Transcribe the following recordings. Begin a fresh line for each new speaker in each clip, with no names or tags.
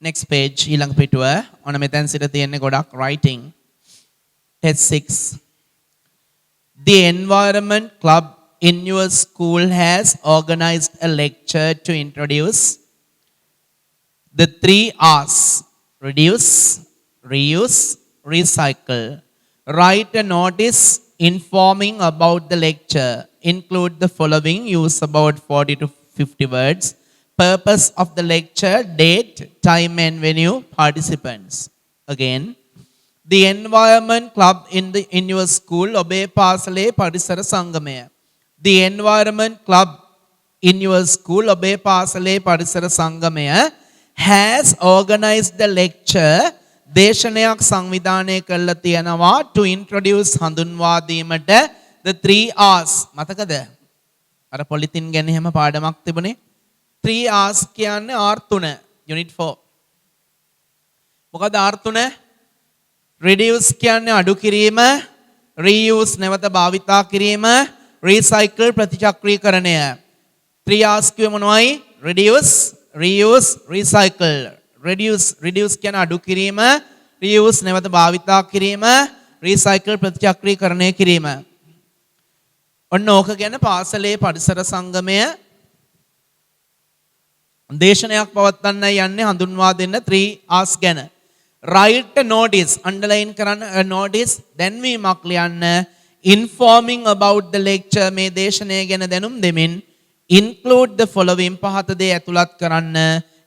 next page ඊළඟ පිටුව ඔන්න මෙතෙන් සිට තියෙන්නේ ගොඩක් writing. Test 6. The environment club in your school has organized a lecture to introduce the 3 R's: reduce, reuse, recycle. Write a notice informing about the lecture. Include the following. Use about 40 to 50 words. Purpose of the lecture, date, time and venue, participants. Again, the environment club in your school ඔබේ පාසලේ පරිසර සංගමය. The environment club in your school ඔබේ පාසලේ පරිසර සංගමය has organized the lecture දේශනයක් සංවිධානය කරලා තියෙනවා to introduce හඳුන්වා දීමට the 3 R's. මතකද? අර පොලිතින් ගැන හැම පාඩමක් තිබුණේ 3 R's කියන්නේ R3 unit 4. මොකද R3? reduce කියන්නේ අඩු කිරීම, reuse නැවත භාවිතා කිරීම, recycle ප්‍රතිචක්‍රීකරණය. 3 R's කිව්වේ මොනවයි? reduce, reuse, recycle. reduce කියන්නේ අඩු කිරීම, reuse නැවත භාවිතා කිරීම, recycle ප්‍රතිචක්‍රීකරණය කිරීම. ඔන්න ඕක ගැන පාසලේ පරිසර සංගමය දේශනයක් පවත්වන්න යන්නේ හඳුන්වා දෙන්න 3 R's ගැන. write a notice, underline කරන්න a notice, දැන්වීමක් ලියන්න, informing about the lecture මේ දේශනය ගැන දැනුම් දෙමින්, include the following පහත දේ ඇතුළත් කරන්න,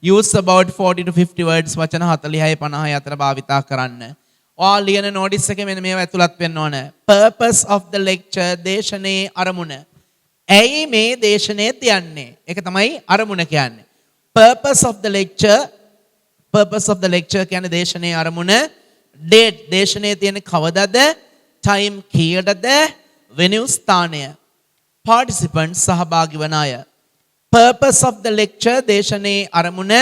use about 40 to 50 words වචන 40යි 50යි අතර භාවිතා කරන්න. ඔයා ලියන notice එකේ මෙන්න මේවා ඇතුළත් වෙන්න ඕන. purpose of the lecture දේශනේ අරමුණ. ඇයි මේ දේශනේ තියන්නේ? ඒක තමයි අරමුණ කියන්නේ. purpose of the lecture කියන්නේ දේශනේ අරමුණ. date දේශනේ තියෙන්නේ කවදද? time කීයටද? venue ස්ථානය. participants සහභාගී වන අය. purpose of the lecture දේශනේ අරමුණ,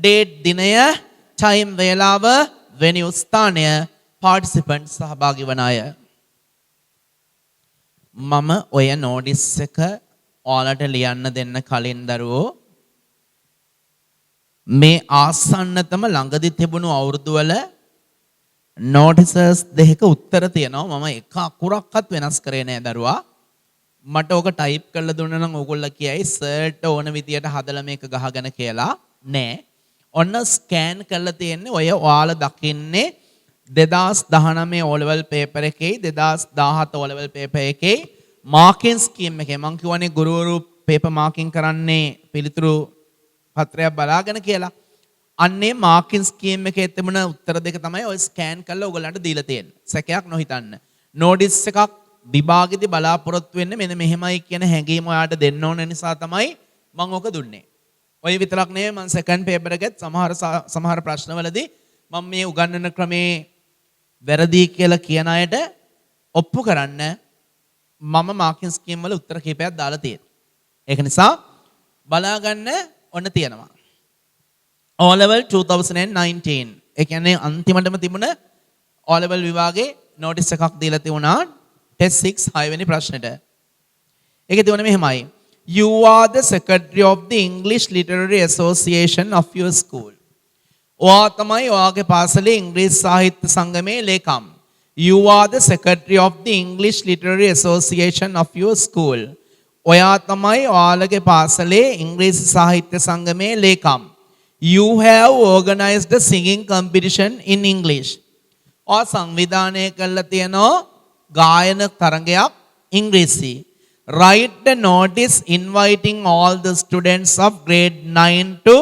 date දිනය, time වේලාව, venue ස්ථානය, participants සහභාගී වන අය. මම ඔය notice එක ඔයාලට ලියන්න දෙන්න කලින් දරුවෝ මේ ආසන්නතම ළඟදි තිබුණු අවුරුදු වල notices දෙක උත්තර තියෙනවා. මම එක අකුරක්වත් වෙනස් කරේ නෑ දරුවා. මට ඕක ටයිප් කරලා දුන්නා නම් ඕගොල්ලෝ කියයි සර්ට ඕන විදියට හදලා මේක ගහගෙන කියලා. නෑ. ඔන්න ස්කෑන් කරලා තියෙන්නේ ඔය ඔයාලා දකින්නේ 2019 O level paper එකේ 2017 O level paper එකේ මාකින් ස්කීම් එකේ මම කියවනේ ගුරුවරු පේපර් මාකින් කරන්නේ පිළිතුරු පත්‍රයක් බලාගෙන කියලා. අන්නේ මාකින් ස්කීම් එකේ තිබුණ උත්තර දෙක තමයි ඔය ස්කෑන් කරලා ඔයගලන්ට දීලා තියෙන්නේ. සැකයක් නොහිතන්න. නෝටිස් එකක් විභාගෙදි බලාපොරොත්තු වෙන්නේ මෙන්න මෙහෙමයි කියන හැඟීම ඔයාලට දෙන්න ඕන නිසා තමයි මම ඕක දුන්නේ. ඔය විතරක් නෙවෙයි මම සෙකන්ඩ් පේපර් එකෙත් සමහර ප්‍රශ්නවලදී මම මේ උගන්වන ක්‍රමේ වැරදි කියලා කියන අයට ඔප්පු කරන්න මම මාකින් ස්කීම් වල උත්තර කීපයක් දාලා තියෙනවා. ඒක නිසා බලා ගන්න ඔන්න තියෙනවා. O level 2019. ඒ කියන්නේ අන්තිමටම තිබුණ O level විභාගේ notice එකක් දීලා තිබුණා test 6 6 වෙනි ප්‍රශ්නෙට. ඒකේ තිබුණේ මෙහෙමයි. You are the secretary of the English Literary Association of your school. ඔයා තමයි ඔයාගේ පාසලේ ඉංග්‍රීසි සාහිත්‍ය සංගමේ ලේකම්. You are the secretary of the English Literary Association of your school. ඔයා තමයි ඔයාලගේ පාසලේ ඉංග්‍රීසි සාහිත්‍ය සංගමේ ලේකම්. You have organized a singing competition in English. ඔයා සංවිධානය කළා තියෙනවා ගායන තරගයක් ඉංග්‍රීසි. Write the notice inviting all the students of grade 9 to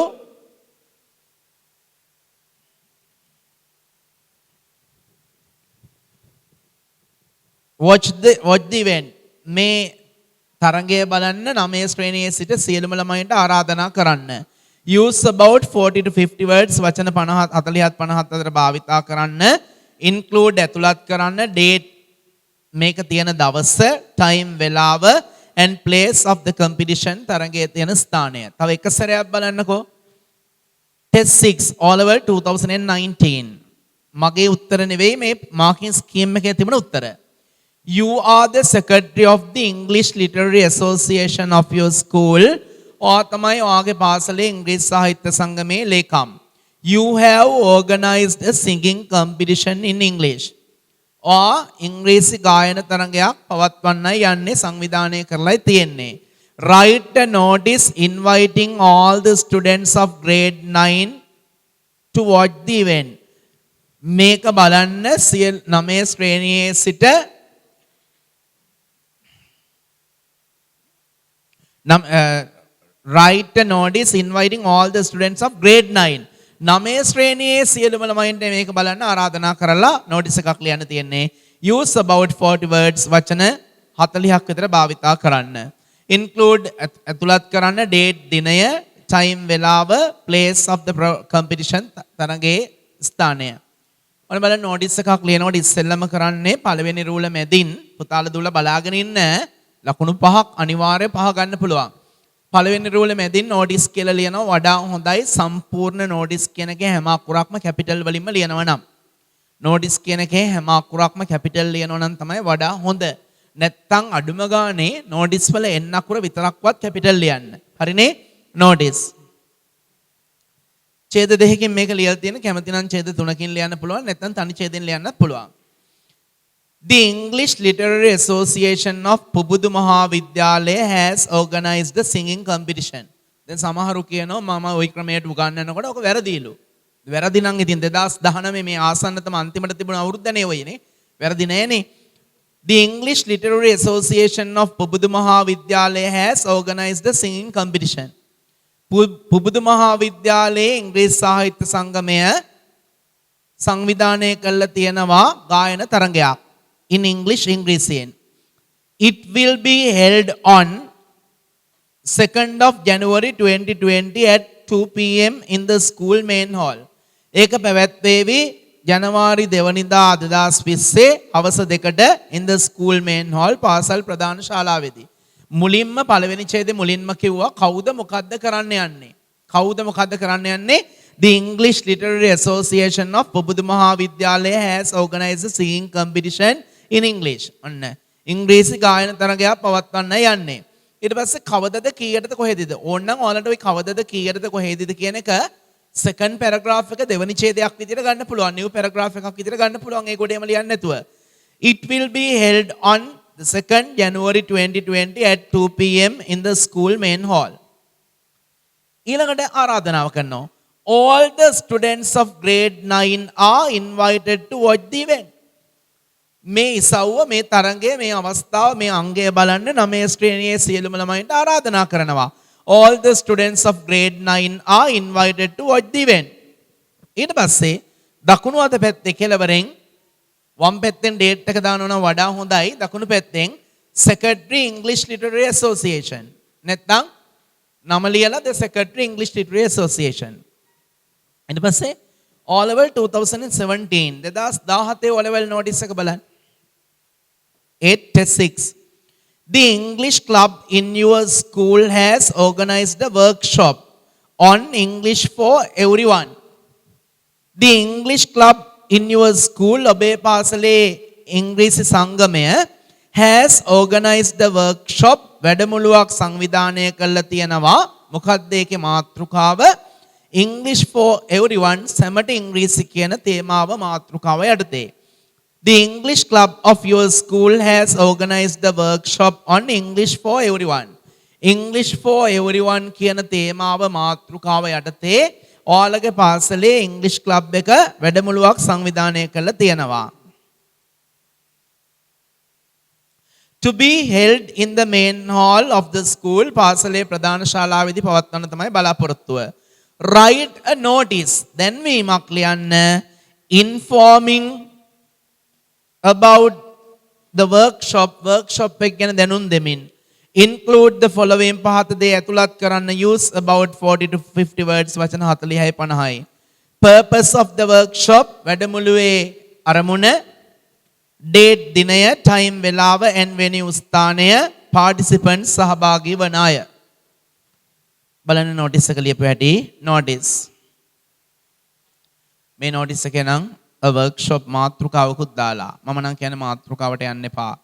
watch the event. මේ තරගය බලන්න 9 ශ්‍රේණියේ සිට සියලුම ළමයින්ට ආරාධනා කරන්න. Use about 40 to 50 words වචන 50 40 50 අතර භාවිතා කරන්න. Include ඇතුළත් කරන්න date මේක තියෙන දවස, time වේලාව and place of the competition තරගයේ තියෙන ස්ථානය. තව එක සැරයක් බලන්නකෝ. test 6 O level 2019. මගේ උත්තර නෙවෙයි මේ මාකින් ස්කීම් එකේ තිබුණ උත්තර. You are the secretary of the English Literary Association of your school. ඔයා තමයි ඔයාගේ පාසලේ ඉංග්‍රීසි සාහිත්‍ය සංගමේ ලේකම්. You have organized a singing competition in English. or ඉංග්‍රීසි ගායන තරඟයක් පවත්වන්නයි යන්නේ සංවිධානය කරලායි තියෙන්නේ. Write a notice inviting all the students of grade 9 to watch the event. මේක බලන්න 9 ශ්‍රේණියේ සිට write a notice inviting all the students of grade 9. 9 ශ්‍රේණියේ සියලුම ළමයින්ට මේක බලන්න ආරාධනා කරලා notice එකක් ලියන්න තියෙන්නේ. Use about 40 words වචන 40ක් විතර භාවිතා කරන්න. Include ඇතුළත් කරන්න date දිනය, time වෙලාව, place of the competition තරඟේ ස්ථානය. ඔන්න බලන්න notice එකක් ලියනකොට ඉස්සෙල්ලම කරන්නේ පළවෙනි රූල මැදින් පුතාලා දුවලා බලාගෙන ඉන්න ලකුණු 5ක් අනිවාර්ය 5 ගන්න පුළුවන්. පළවෙනි රූල මැදින් notice කියලා ලියනවා වඩා හොඳයි සම්පූර්ණ notice කියන එකේ හැම අකුරක්ම capital වලින්ම ලියනවා නම්. notice කියන එකේ හැම අකුරක්ම capital ලියනවා නම් තමයි වඩා හොඳ. නැත්තම් අඩුම ගානේ notice වල n අකුර විතරක්වත් capital ලියන්න. හරිනේ? notice. ඡේද දෙකකින් මේක ලියලා තියෙන කැමති නම් ඡේද තුනකින් ලියන්න පුළුවන් නැත්නම් තනි ඡේදෙන් ලියන්නත් පුළුවන්. The English Literary Association of පුබුදු මහා විද්‍යාලය has organized the singing competition. දැන් සමහරු කියනවා මම ওই ක්‍රමයට උගන්වනකොට ඔක වැරදිලු. වැරදි නම් ඉතින් 2019 මේ ආසන්නතම අන්තිමට තිබුණ අවුරුද්දනේ ඔයනේ. වැරදි නෑනේ. The English Literary Association of පුබුදු මහා විද්‍යාලය has organized the singing competition. පුබුදු මහා විද්‍යාලයේ ඉංග්‍රීසි සාහිත්‍ය සංගමය සංවිධානය කළ තියෙනවා ගායන තරඟයක්. In English, Ingresien. It will be held on 2nd of January 2020 at 2 p.m. in the school main hall. ඒක පැවැත්වේවි ජනවාරි 2 වෙනිදා 2020 හවස 2ට in the school main hall පාසල් ප්‍රධාන ශාලාවේදී. මුලින්ම පළවෙනි ඡේදෙ මුලින්ම කිව්වා කවුද මොකද්ද කරන්න යන්නේ? කවුද මොකද්ද කරන්න යන්නේ? The English Literary Association of පුබුදු මහා විද්‍යාලය has organized a singing competition in English. ඔන්න ඉංග්‍රීසි ගායන තරඟයක් පවත්වන්න යන්නේ. ඊට පස්සේ කවදද කීයටද කොහෙදද? ඕනනම් ඔයාලට ওই කවදද කීයටද කොහෙදද කියන එක second paragraph එක දෙවෙනි ඡේදයක් විදිහට ගන්න පුළුවන්. new paragraph එකක් විදිහට ගන්න පුළුවන්. ඒ කොටේම ලියන්න නැතුව. It will be held on the 2nd January 2020 at 2 p.m. in the school main hall. ඊළඟට ආරාධනාව කරනවා. All the students of grade 9 are invited to watch the event. මේ ඉසව්ව මේ තරඟය මේ අවස්ථාව මේ අංගය බලන්න 9 ශ්‍රේණියේ සියලුම ළමයින්ට ආරාධනා කරනවා. All the students of grade 9 are invited to watch the event. ඊට පස්සේ දකුණු අත පැත්තේ කෙළවරෙන් වම් පැත්තෙන් ඩේට් එක දානවා නම් වඩා හොඳයි. දකුණු පැත්තෙන් Secretary English Literary Association. නැත්නම් නම ලියලා the Secretary English Literary Association. ඊට පස්සේ O level 2017 2017 O level notice එක බලන්න. 8 test 6. The English club in your school has organized a workshop on English for everyone. The English club in your school ඔබේ පාසලේ ඉංග්‍රීසි සංගමය has organized a workshop වැඩමුළුවක් සංවිධානය කළා තියෙනවා. මොකක්ද ඒකේ මාතෘකාව? English for everyone සැමට ඉංග්‍රීසි කියන තේමාව මාතෘකාව යටතේ. The English club of your school has organized the workshop on English for everyone. English for everyone කියන තේමාව මාතෘකාව යටතේ ඔයාලගේ පාසලේ English club එක වැඩමුළුවක් සංවිධානය කළා තියෙනවා. To be held in the main hall of the school පාසලේ ප්‍රධාන ශාලාවේදී පවත්වන්න තමයි බලාපොරොත්තුව. Write a notice දැන්වීමක් ලියන්න informing about the workshop එක ගැන දැනුම් දෙමින් include the following පහත දේ ඇතුළත් කරන්න use about 40 to 50 words වචන 40යි 50යි purpose of the workshop වැඩමුළුවේ අරමුණ date දිනය time වේලාව and venue ස්ථානය participants සහභාගී වන අය බලන්න notice එක ලියපු හැටි notice මේ notice එකේ නම් workshop මාතෘකාවකුත් දාලා මම නම් කියන්නේ මාතෘකාවට යන්න එපා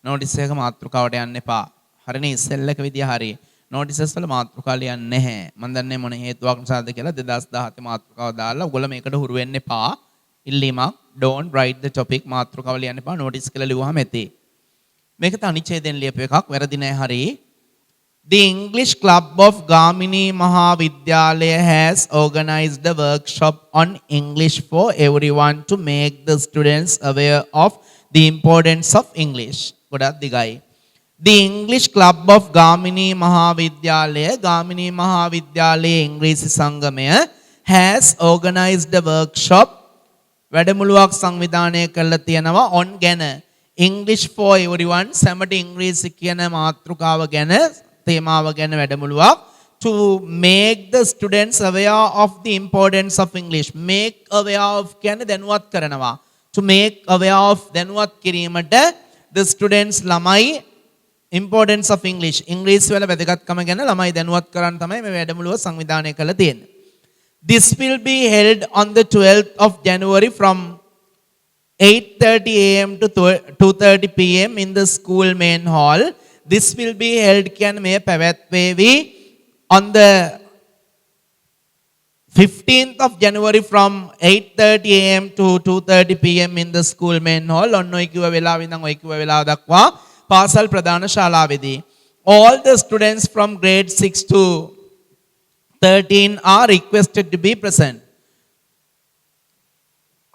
notice එක මාතෘකාවට යන්න එපා හරිනේ ඉස්සෙල්ල එක විදිය හරි notices වල මාතෘකා ලියන්නේ නැහැ. මම දන්නේ මොන හේතුවක් නිසාද කියලා 2017 මාතෘකාව දාලා ඔයගොල්ලෝ මේකට හුරු වෙන්න එපා. ඉල්ලීමක් don't write the topic මාතෘකාව ලියන්න එපා. notice කියලා ලිව්වහම ඇති. මේක තනිච්ඡේදයෙන් ලියපු එකක්. වැරදි නෑ හරි. The English Club of Gamini Mahavidyalaya has organized a workshop on English for everyone to make the students aware of the importance of English. ගොඩක් දිගයි. The English Club of Gamini Mahavidyalaya ඉංග්‍රීසි සංගමය has organized a workshop වැඩමුළුවක් සංවිධානය කරලා තියෙනවා on ගැන English for everyone සැමට ඉංග්‍රීසි කියන මාතෘකාව ගැන තේමාව ගැන වැඩමුළුවක් to make the students aware of the importance of English. make aware of කියන්නේ දැනුවත් කරනවා. to make aware of දැනුවත් කිරීමට the students ළමයි importance of English ඉංග්‍රීසි වල වැදගත්කම ගැන ළමයි දැනුවත් කරන්න තමයි මේ වැඩමුළුව සංවිධානය කරලා තියෙන්නේ. This will be held on the 12th of January from 8:30 a.m. to 2:30 p.m. in the school main hall. This will be held කියන්නේ මේ පැවැත්වේවි on the 15th of January from 8:30 a.m. to 2:30 p.m. in the school main hall. ඔන්න ඔය කිව්ව වෙලාවෙ ඉඳන් ඔය කිව්ව වෙලාව දක්වා පාසල් ප්‍රධාන ශාලාවේදී all the students from grade 6 to 13 are requested to be present.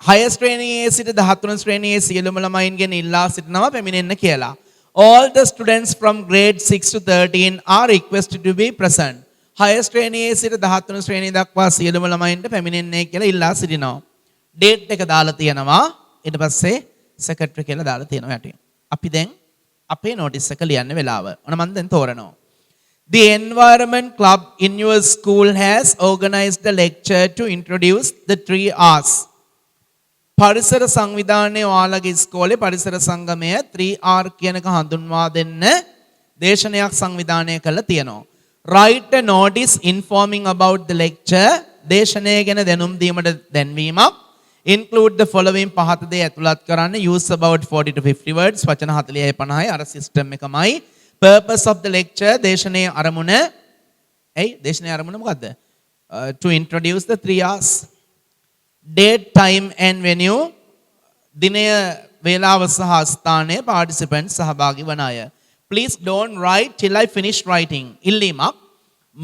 higher ශ්‍රේණියේ සිට 13 ශ්‍රේණියේ සියලුම ළමයින්ගෙන් ඉල්ලා සිටිනවා පැමිණෙන්න කියලා. all the students from grade 6 to 13 are requested to be present. higher ශ්‍රේණියේ සිට 13 ශ්‍රේණිය දක්වා සියලුම ළමයින්ට පැමිණෙන්නේ කියලා ඉල්ලා සිටිනවා. date එක දාලා තියෙනවා. ඊට පස්සේ secretary කියලා දාලා තියෙනවා යටින්. අපි දැන් අපේ notice එක ලියන්න වෙලාව. ඔන්න මම දැන් තෝරනවා. The Environment Club in your school has organized a lecture to introduce the 3 R's. පරිසර සංවිධානයේ ඔයාලගේ ඉස්කෝලේ පරිසර සංගමය 3R කියන එක හඳුන්වා දෙන්න දේශනයක් සංවිධානය කළා තියෙනවා. Write a notice informing about the lecture. දේශනය ගැන දැනුම් දීමට දැන්වීමක්. Include the following පහත දේ ඇතුළත් කරන්න. Use about 40 to 50 words. වචන 40යි 50යි අර සිස්ටම් එකමයි. Purpose of the lecture දේශනයේ අරමුණ. දේශනයේ අරමුණ මොකද්ද? To introduce the 3 R's. Date, time and venue. දිනය, වේලාව සහ ස්ථානය, participants සහභාගී වන අය. Please don't write till I finish writing. ඉල්ලීමක්.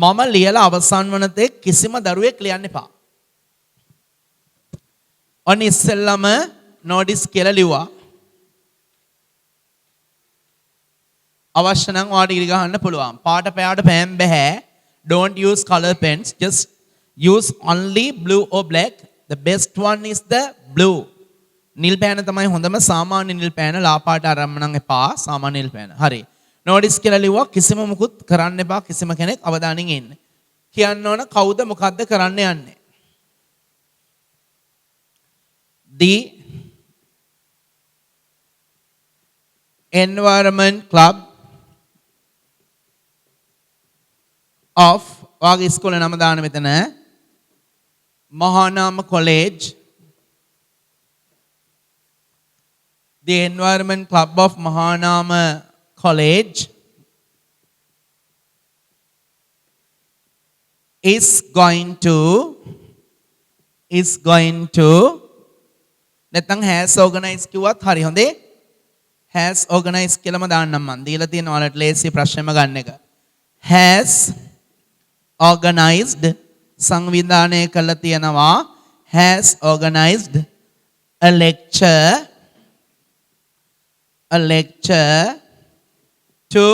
මම ලියලා අවසන් වන තෙක් කිසිම දරුවෙක් ලියන්න එපා. ඔන්න ඉස්සෙල්ලම notice කියලා ලිව්වා. අවශ්‍ය නම් ඔයාලට ඉරි ගහන්න පුළුවන්. පාට පෑයට පෑම් බෑ. Don't use color pens. Just use only blue or black. The best one is the blue. නිල් පෑන තමයි හොඳම සාමාන්‍ය නිල් පෑන. ලා පාට අරන් නම් එපා. සාමාන්‍ය නිල් පෑන. හරි. notice කියලා ලිව්වා. කිසිම මුකුත් කරන්න එපා. කිසිම කෙනෙක් අවධානයෙන් ඉන්න. කියන්න ඕන කවුද මොකද්ද කරන්න යන්නේ. The Environment Club of වාගේ ඉස්කෝලේ නම දාන්න මෙතන Mahanama College. The Environment Club of Mahanama College is going to නැත්නම් has organized කිව්වත් හරි හොඳේ. has organized කියලාම දාන්නම් මම. දීලා තියෙන ඔයාලට ලේසි ප්‍රශ්නෙම ගන්න එක. has organized සංවිධානය කළා තියෙනවා. has organized a lecture to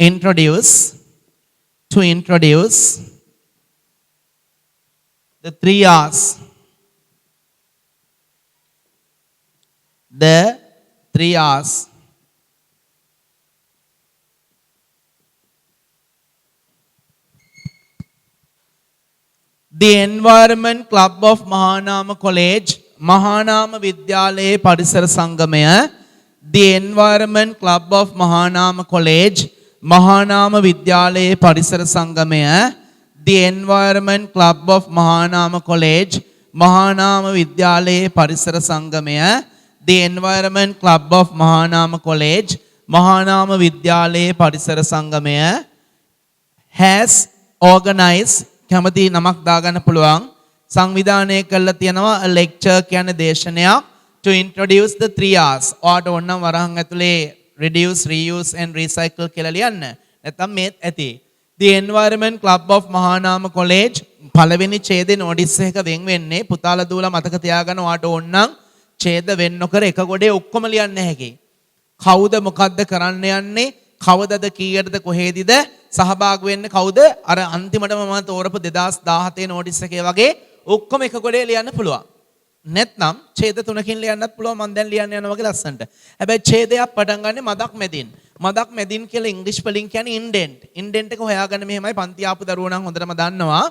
introduce the 3 R's. The 3 R's. The Environment Club of Mahanama College, Mahanama Vidyalaya Parisara Sangamaya. The Environment Club of Mahanama College, Mahanama Vidyalaya Parisara Sangamaya. The Environment Club of Mahanama College, Mahanama Vidyalaya Parisara Sangamaya. The Environment Club of Mahanama College, Mahanama විද්‍යාලයේ පරිසර සංගමය has organized කැමති නමක් දාගන්න පුළුවන් සංවිධානය කරලා තියෙනවා a lecture කියන්නේ දේශනයක් to introduce the 3 R's. ඔයාට ඕනනම් වරහන් ඇතුලේ reduce, reuse and recycle කියලා ලියන්න. නැත්නම් මේත් ඇති. The Environment Club of Mahanama College පළවෙනි ඡේදේ නෝටිස් එක වෙන් වෙන්නේ පුතාලා දූලා මතක තියාගන්න ඔයාට ඕනනම් ඡේද වෙන් නොකර එක ගොඩේ ඔක්කොම ලියන්න හැකි. කවුද මොකද්ද කරන්න යන්නේ? කවදද කීයටද කොහේදීද සහභාගී වෙන්නේ කවුද? අර අන්තිමටම මම තෝරපු 2017 නෝටිස් එකේ වගේ ඔක්කොම එක ගොඩේ ලියන්න පුළුවන්. නැත්නම් ඡේද තුනකින් ලියන්නත් පුළුවන් මම දැන් ලියන්න යනවා වගේ ලස්සනට. හැබැයි ඡේදයක් පටන් ගන්නේ මදක් මැදින්. මදක් මැදින් කියලා ඉංග්‍රීසි වලින් කියන්නේ ඉන්ඩෙන්ට්. ඉන්ඩෙන්ට් එක හොයාගන්න මෙහෙමයි පන්ති ආපු දරුවෝ නම් හොඳටම දන්නවා.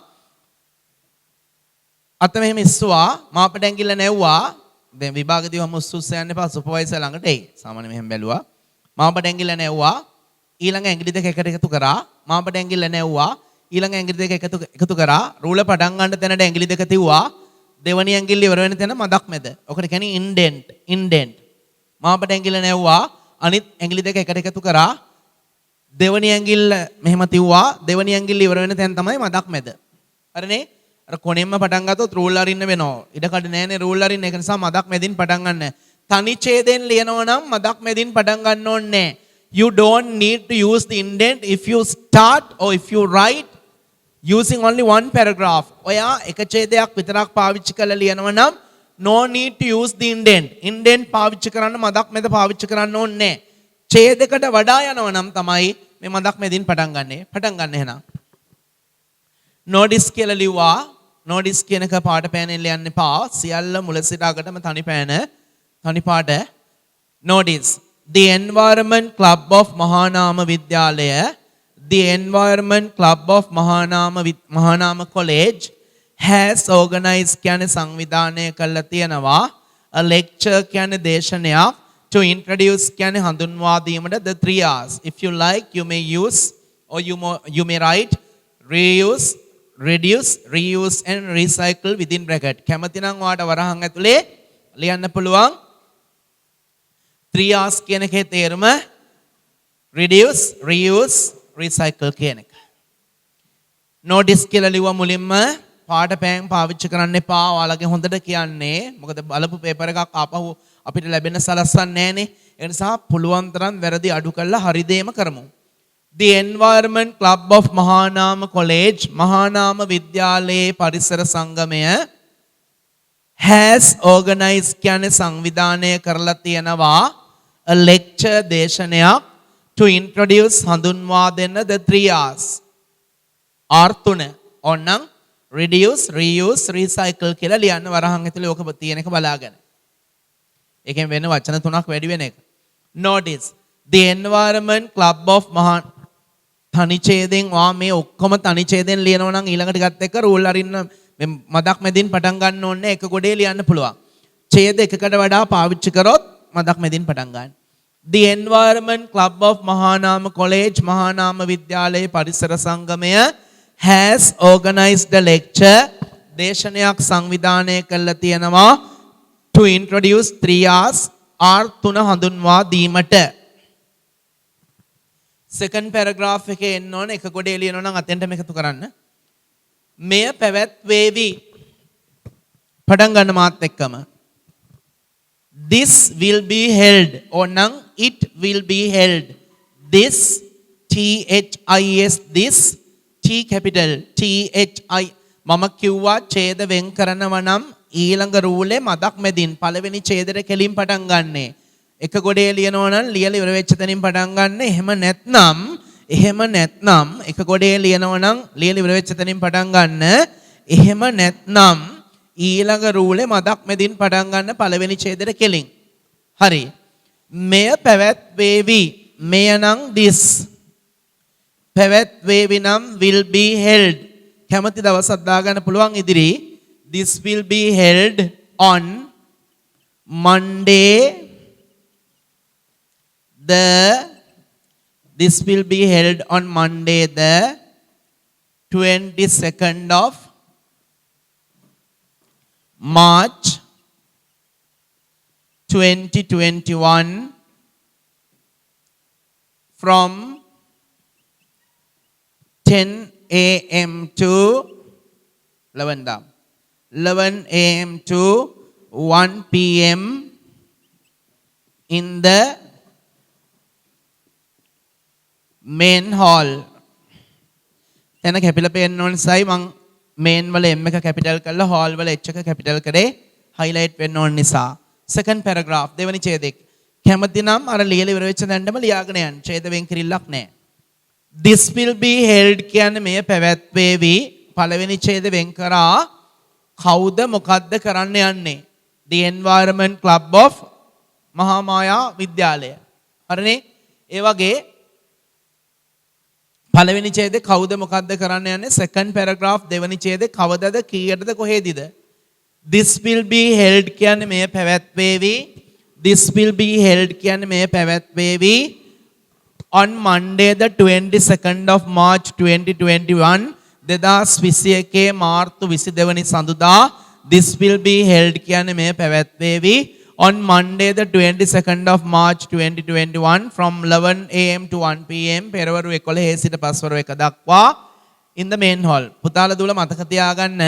අත මෙහෙම ඉස්සුවා මාපට ඇඟිල්ල නැව්වා. දැන් විභාගදී වම උස්සුස්ස යන්න එපා සුපර්වයිසර් ළඟට එයි. සාමාන්‍ය මෙහෙම බැලුවා. මාපට ඇඟිල්ල නැව්වා. ඊළඟ ඇඟිලි දෙක එකට එකතු කරා. මාපට ඇඟිල්ල නැව්වා. ඊළඟ ඇඟිලි දෙක එකතු කරා. රූල පටන් ගන්න තැනට ඇඟිලි දෙක තියුවා. දෙවනි ඇඟිල්ල ඉවර වෙන තැන මදක් මැද. ඔකට කියන්නේ ඉන්ඩෙන්ට්. ඉන්ඩෙන්ට්. මාපට ඇඟිල්ල නැව්වා. අනිත් ඇඟිලි දෙක එකට එකතු කරා. දෙවනි ඇඟිල්ල මෙහෙම තියුවා. දෙවනි ඇඟිල්ල ඉවර වෙන තැන තමයි මදක් මැද. හරිනේ? අර කොනෙන්ම පටන් ගත්තොත් රූල් අරින්න වෙනවා. ඉඩ කඩ නැහැනේ රූල් අරින්න. ඒක නිසා මදක් මැදින් පටන් ගන්න. තනි ඡේදයෙන් ලියනවා නම් මදක් මැදින් පටන් ගන්න ඕනේ. You don't need to use the indent if you start or if you write using only one paragraph. ඔයා එක ඡේදයක් විතරක් පාවිච්චි කරලා ලියනවා නම් no need to use the indent. indent පාවිච්චි කරන්න මදක් මැද පාවිච්චි කරන්න ඕනේ නැහැ. ඡේදයකට වඩා යනවා නම් තමයි මේ මදක් මැදින් පටන් ගන්නෙ. පටන් ගන්න එහෙනම්. notice කියලා ලිව්වා. notice කියන එක පාට පෑනෙන් ලියන්න එපා. සියල්ල මුල සිට අගටම තනි පෑන. තනි පාට. notice. The Environment Club of Mahanama Vidyalaya The Environment Club of Mahanama College has organized කියන්නේ සංවිධානය කරලා තියෙනවා a lecture කියන්නේ දේශනයක් to introduce කියන්නේ හඳුන්වා දීමට the 3 R's. If you like you may use or you may write reuse, reduce, reuse and recycle within bracket. කැමති නම් ඔයාට වරහන් ඇතුලේ ලියන්න පුළුවන් 3 R's කියන එකේ තේරුම reduce, reuse, recycle කියන එක. notice කියලා ලිව්ව මුලින්ම පාට පෑන් පාවිච්චි කරන්න එපා. ඔයාලගේ හොඳට කියන්නේ. මොකද බලපු පේපර් එකක් ආපහු අපිට ලැබෙන්න සලස්සන්නේ නැහනේ. ඒ නිසා පුළුවන් තරම් වැරදි අඩු කරලා හරි දේම කරමු. The Environment Club of Mahanama College Mahanama විද්‍යාලයේ පරිසර සංගමය has organized කියන්නේ සංවිධානය කරලා තියෙනවා a lecture දේශනයක් to introduce හඳුන්වා දෙන්න the 3 R's. R තුන ඕනනම් reduce, reuse, recycle කියලා ලියන්න වරහන් ඇතුලේ ඕක තියෙන එක බලාගෙන. ඒකෙන් වෙන වචන තුනක් වැඩි වෙන එක. notice the Environment Club of තනි ඡේදයෙන් මේ ඔක්කොම තනි ඡේදයෙන් ලියනවා නම් ඊළඟ ටිකත් එක්ක රූල් අරින්න මදක් මැදින් පටන් ගන්න ඕනේ. එක ගොඩේ ලියන්න පුළුවන්. ඡේද එකකට වඩා පාවිච්චි කරොත් මදක් මැදින් පටන් ගන්න. The Environment Club of Mahanama College Mahanama විද්‍යාලයේ පරිසර සංගමය has organized a lecture දේශනයක් සංවිධානය කරලා තියෙනවා to introduce 3 R's R තුන හඳුන්වා දීමට. second paragraph එකේ එන්න ඕනේ. එක ගොඩේ ලියනවා නම් අතෙන්ට මේකතු කරන්න. මෙය පැවැත්වේවි. පටන් ගන්න මාත් එක්කම. This will be held ඕනනම් it will be held. This THIS this T capital THI මම කිව්වා ඡේද වෙන් කරනවා නම් ඊළඟ රූලේ මදක් මැදින් පළවෙනි ඡේදෙට කෙලින් පටන් ගන්නනේ. එක ගොඩේ ලියනවා නම් ලියලා ඉවර වෙච්ච තැනින් පටන් ගන්න. එහෙම නැත්නම් එක ගොඩේ ලියනවා නම් ලියලා ඉවර වෙච්ච තැනින් පටන් ගන්න. එහෙම නැත්නම් ඊළඟ රූලේ මදක් මැදින් පටන් ගන්න පළවෙනි ඡේදෙට කෙලින්. හරි. මෙය පැවැත්වේවි. මෙය නම් this. පැවැත්වේවි නම් will be held. කැමති දවසක් දාගන්න පුළුවන් ඉදිරි. This will be held on Monday this will be held on Monday the 22nd of March 2021 from 10 a.m. to 11 a.m. to 1 p.m. in the main hall. එන කැපිලා පේන්න ඕන සයි මං මේන් වල M එක කැපිටල් කරලා hall වල H එක කැපිටල් කරේ highlight වෙන්න ඕන නිසා. second paragraph දෙවනි ඡේදෙක. කැමති නම් අර ලියලා ඉවර වෙච්ච දැන්නම ලියාගෙන යන්න. ඡේද වෙන් කිරිල්ලක් නැහැ. This will be held කියන්නේ මේ පැවැත්වේවි. පළවෙනි ඡේද වෙන් කරා කවුද මොකද්ද කරන්න යන්නේ? The Environment Club of මහා මායා විද්‍යාලය. හරිනේ? ඒ වගේ පළවෙනි ඡේදේ කවුද මොකද්ද කරන්න යන්නේ? second paragraph දෙවෙනි ඡේදේ කවදද කීයටද කොහෙදද? This will be held කියන්නේ මේ පැවැත්වේවි. This will be held කියන්නේ මේ පැවැත්වේවි. On Monday the 22nd of March 2021 2021 මාර්තු 22 වෙනි සඳුදා this will be held කියන්නේ මේ පැවැත්වේවි. On Monday the 22nd of March 2021 from 11 a.m. to 1 p.m. පෙරවරු 11 සිට පස්වරු 1 දක්වා in the main hall. පුතාලා දුවලා මතක තියාගන්න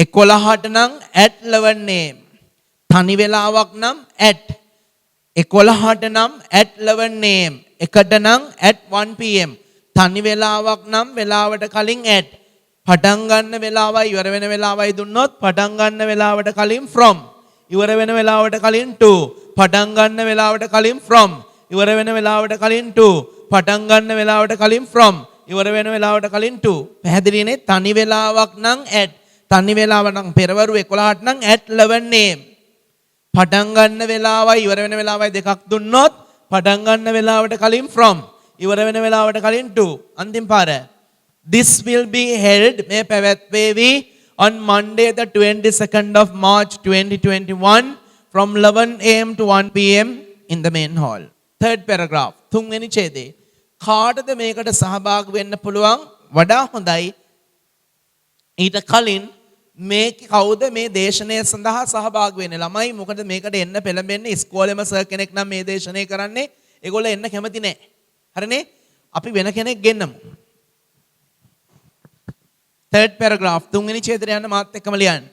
11ට නම් at 11 am. තනි වෙලාවක් නම් at 11ට නම් at 11 am. එකට නම් at 1 pm. තනි වෙලාවක් නම් වෙලාවට කලින් at. පටන් ගන්න වෙලාවයි ඉවර වෙන වෙලාවයි දුන්නොත් පටන් ගන්න වෙලාවට කලින් from. ඉවර වෙන වෙලාවට කලින් to. පටන් ගන්න වෙලාවට කලින් from. ඉවර වෙන වෙලාවට කලින් to. පටන් ගන්න වෙලාවට කලින් from. ඉවර වෙන වෙලාවට කලින් to. පැහැදිලිනේ? තනි වෙලාවක් නම් at. තනි වෙලාව නම් පෙරවරු 11ට නම් at 11 am. පටන් ගන්න වෙලාවයි ඉවර වෙන වෙලාවයි දෙකක් දුන්නොත් පටන් ගන්න වෙලාවට කලින් from ඉවර වෙන වෙලාවට කලින් to. අන්තිම පාර. This will be held මේ පැවැත්වේවි on Monday the 22nd of March 2021 from 11 am to 1 pm in the main hall. third paragraph තුන්වෙනි ඡේදේ කාටද මේකට සහභාගී වෙන්න පුළුවන්? වඩා හොඳයි ඊට කලින් මේ කවුද මේ දේශනය සඳහා සහභාගී වෙන්නේ? ළමයි මොකද මේකට එන්න පෙළඹෙන්නේ? ඉස්කෝලේම සර් කෙනෙක් නම් මේ දේශනය කරන්නේ. ඒගොල්ලෝ එන්න කැමති නැහැ. හරිනේ? අපි වෙන කෙනෙක් ගෙන්නමු. third paragraph තුන්වෙනි ඡේදයට යන්න මාත් එක්කම ලියන්න.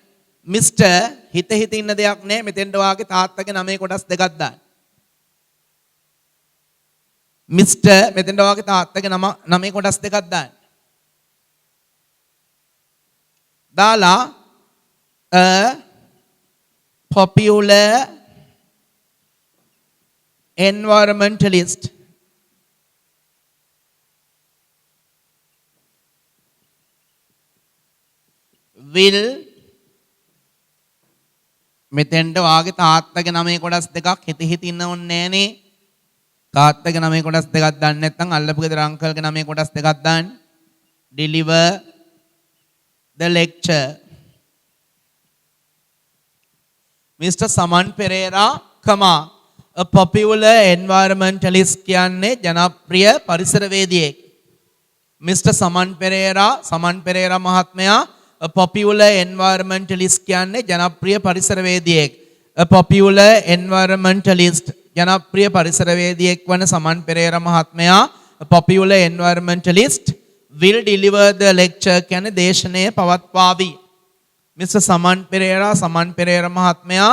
Mr. හිත ඉන්න දෙයක් නැහැ. මෙතෙන්ට වාගේ තාත්තගේ නමේ කොටස් දෙකක් දාන්න. Mr. මෙතෙන්ට වාගේ තාත්තගේ නමේ කොටස් දෙකක් දාන්න. Dala a popular environmentalist will මෙතෙන්ට වාගේ තාත්තගේ නමේ කොටස් දෙකක් හිත ඉන්න ඕනේ නෑනේ. තාත්තගේ නමේ කොටස් දෙකක් දාන්න නැත්නම් අල්ලපු ගෙදර අංකල්ගේ නමේ කොටස් දෙකක් දාන්න. deliver the lecture. Mr. Saman Pereira, a popular environmentalist කියන්නේ ජනප්‍රිය පරිසරවේදියෙක්. Mr. Saman Pereira මහත්මයා a popular environmentalist කියන්නේ ජනප්‍රිය පරිසරවේදියෙක්. A popular environmentalist ජනප්‍රිය පරිසරවේදියෙක් වන සමන් පෙරේරා මහත්මයා a popular environmentalist will deliver the lecture කියන්නේ දේශනය පවත්වාවි. Mr. Saman Pereira මහත්මයා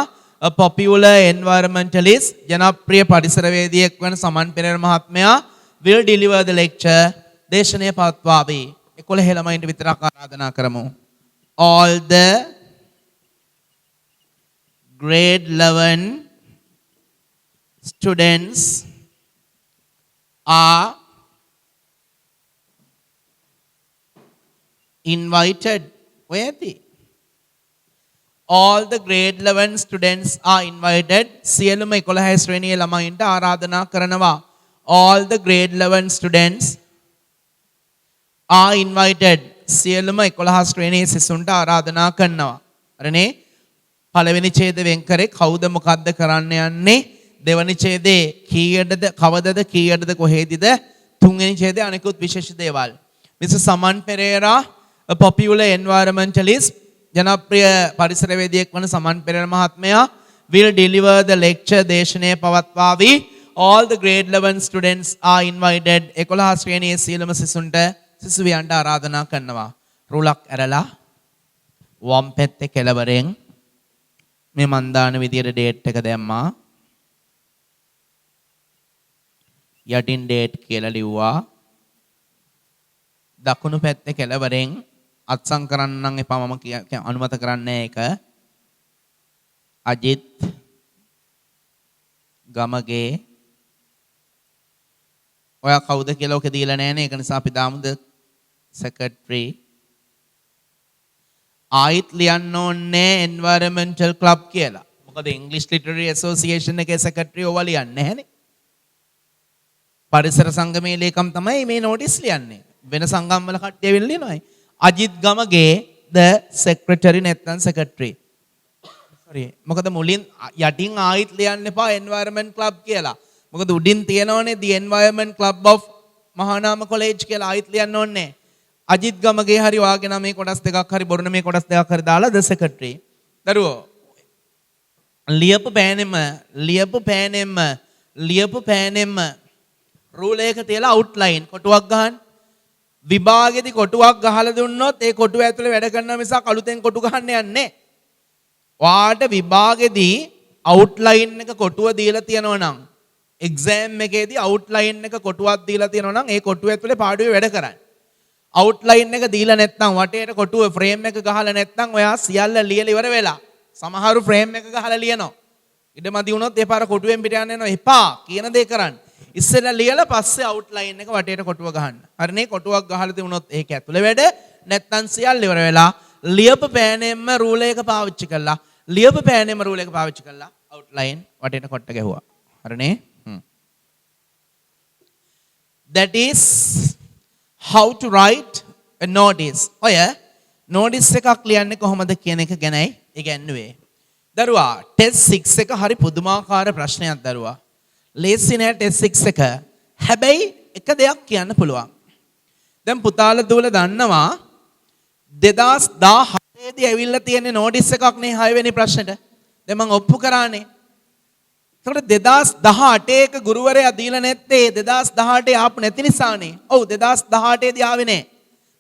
a popular environmentalist ජනප්‍රිය පරිසරවේදියෙක් වන සමන් පෙරේරා මහත්මයා will deliver the lecture දේශනය පවත්වාවි. 11 ළමයින්ට විතරක් ආරාධනා කරමු. All the grade 11 students are invited. All the grade 11 students are invited. සියලුම 11 ශ්‍රේණියේ ළමයින්ට ආරාධනා කරනවා. All the grade 11 students are invited. සියලුම 11 ශ්‍රේණියේ සිසුන්ට ආරාධනා කරනවා. හරිනේ? පළවෙනි ඡේදය වෙන් කරේ කවුද මොකද්ද කරන්න යන්නේ? දෙවෙනි ඡේදේ කීයටද කවදද කීයටද කොහෙදද? තුන්වෙනි ඡේදේ අනිකුත් විශේෂ දේවල්. Mr. Saman Pereira, a popular environmentalist ජනප්‍රිය පරිසරවේදියෙක් වන සමන් පෙරේරා මහත්මයා will deliver the lecture දේශනය පවත්වාවි all the grade 11 students are invited. 11 ශ්‍රේණියේ සියලුම සිසුන්ට සිසුවියන්ට ආරාධනා කරනවා. රුලක් ඇරලා වම් පැත්තේ කෙළවරෙන් මේ මන් දාන විදියට ඩේට් එක දැම්මා. යටින් ඩේට් කියලා ලිව්වා. දකුණු පැත්තේ කෙළවරෙන් අත්සන් කරන්නම් එපා මම අනුමත කරන්නේ ඒක. අජිත් ගමගේ ඔයා කවුද කියලා ඔක දීලා නැහැනේ. ඒක නිසා අපි දාමුද secretary. ආයිත් ලියන්න ඕනේ environmental club කියලා. මොකද English Literary Association එකේ secretary ඔවා ලියන්නේ නැහැනේ. පරිසර සංගමයේ ලේකම් තමයි මේ notice ලියන්නේ. වෙන සංගම් වල කට්ටිය ඇවිල්ලා ලියනවා. අජිත් ගමගේ the secretary නැත්නම් secretary. sorry. මොකද මුලින් යටින් ආයිත් ලියන්න එපා environment club කියලා. මොකද උඩින් තියෙනවනේ the environment club of Mahanama college කියලා ආයිත් ලියන්න ඕනේ. අජිත් ගමගේ හරි වාගේ නම් මේ කොටස් දෙකක් හරි බොරණ මේ කොටස් දෙකක් හරි දාලා the secretary. දරුවෝ ලියපු පෑනෙම රූල් එක තියලා outline කොටුවක් ගහන්න. විභාගෙදි කොටුවක් ගහලා දුන්නොත් ඒ කොටුව ඇතුලේ වැඩ කරනවා මිසක් අලුතෙන් කොටු ගහන්න යන්නේ නැහැ. ඔයාට විභාගෙදී outline එක කොටුව දීලා තියෙනවා නම් exam එකේදී outline එක කොටුවක් දීලා තියෙනවා නම් ඒ කොටුව ඇතුලේ පාඩුවේ වැඩ කරන්න. outline එක දීලා නැත්නම් වටේට කොටුව frame එක ගහලා නැත්නම් ඔයා සියල්ල ලියලා ඉවර වෙලා. සමහරු frame එක ගහලා ලියනවා. ඉඩමදි වුණොත් ඒ පාර කොටුවෙන් පිට යන්න යනවා. එපා කියන දේ කරන්න. ඉස්සෙල්ලා ලියලා පස්සේ outline එක වටේට කොටුව ගහන්න. හරිනේ කොටුවක් ගහලා තිබුණොත් ඒක ඇතුලේ වැඩ නැත්නම් සියල්ල ඉවර වෙලා ලියපු පෑනෙම රූල් එක පාවිච්චි කළා. outline වටේට කොට්ට ගැහුවා. හරිනේ? That is how to write a notice. ඔය notice එකක් ලියන්නේ කොහොමද කියන එක ගැනයි ඉගැන්නුවේ. දරුවා test 6 එක හරි පුදුමාකාර ප්‍රශ්නයක් දරුවා. ලේසි නෑ test 6 එක. හැබැයි එක දෙයක් කියන්න පුළුවන්. දැන් පුතාලා දුවලා දන්නවා 2017 දී ඇවිල්ලා තියෙන notice එකක් නේ 6 වෙනි ප්‍රශ්නෙට. දැන් මම ඔප්පු කරානේ. ඒකට 2018 එක ගුරුවරයා දීලා නැත්තේ 2018 ආපු නැති නිසානේ. ඔව් 2018 දී ආවේ නෑ.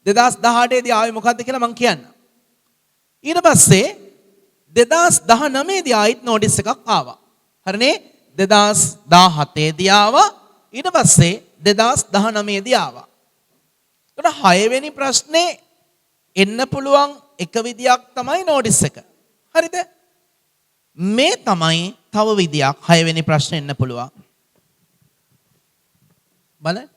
2018 දී ආවේ මොකද්ද කියලා මම කියන්න. ඊට පස්සේ 2019 දී ආයිත් notice එකක් ආවා. හරිනේ? 2017 දී ආවා. ඊට පස්සේ 2019 දී ආවා. ඒකට 6 වෙනි ප්‍රශ්නේ එන්න පුළුවන් එක විදියක් තමයි notice එක. හරිද? මේ තමයි තව විදියක් 6 වෙනි ප්‍රශ්නේ එන්න පුළුවන්. බලන්න.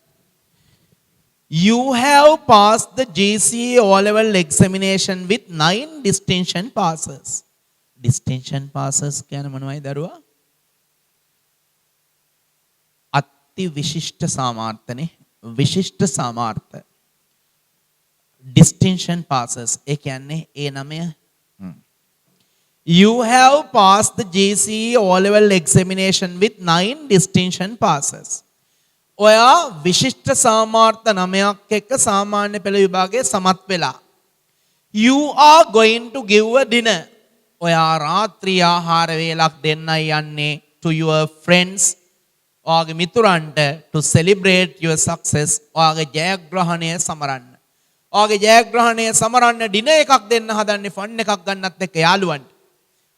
You have passed the GCE O-level examination with 9 distinction passes. Distinction passes කියන්නේ මොනවයි දරුවා? අති විශිෂ්ට සාමාර්ථනේ. විශිෂ්ට සාමාර්ථ. Distinction passes. ඒ කියන්නේ ඒ නමය. You have passed the GCE O-level examination with 9 distinction passes. ඔයා විශිෂ්ට සාමාර්ථ 9ක් එක්ක සාමාන්‍ය පෙළ විභාගයේ සමත් වෙලා. You are going to give a dinner. ඔයා රාත්‍රී ආහාර වේලක් දෙන්නයි යන්නේ to your friends. ඔයාගේ මිතුරන්ට to celebrate your success. ඔයාගේ ජයග්‍රහණය සමරන්න. ඔයාගේ ජයග්‍රහණය සමරන්න dinner එකක් දෙන්න හදන්නේ fun එකක් ගන්නත් එක්ක යාළුවන්ට.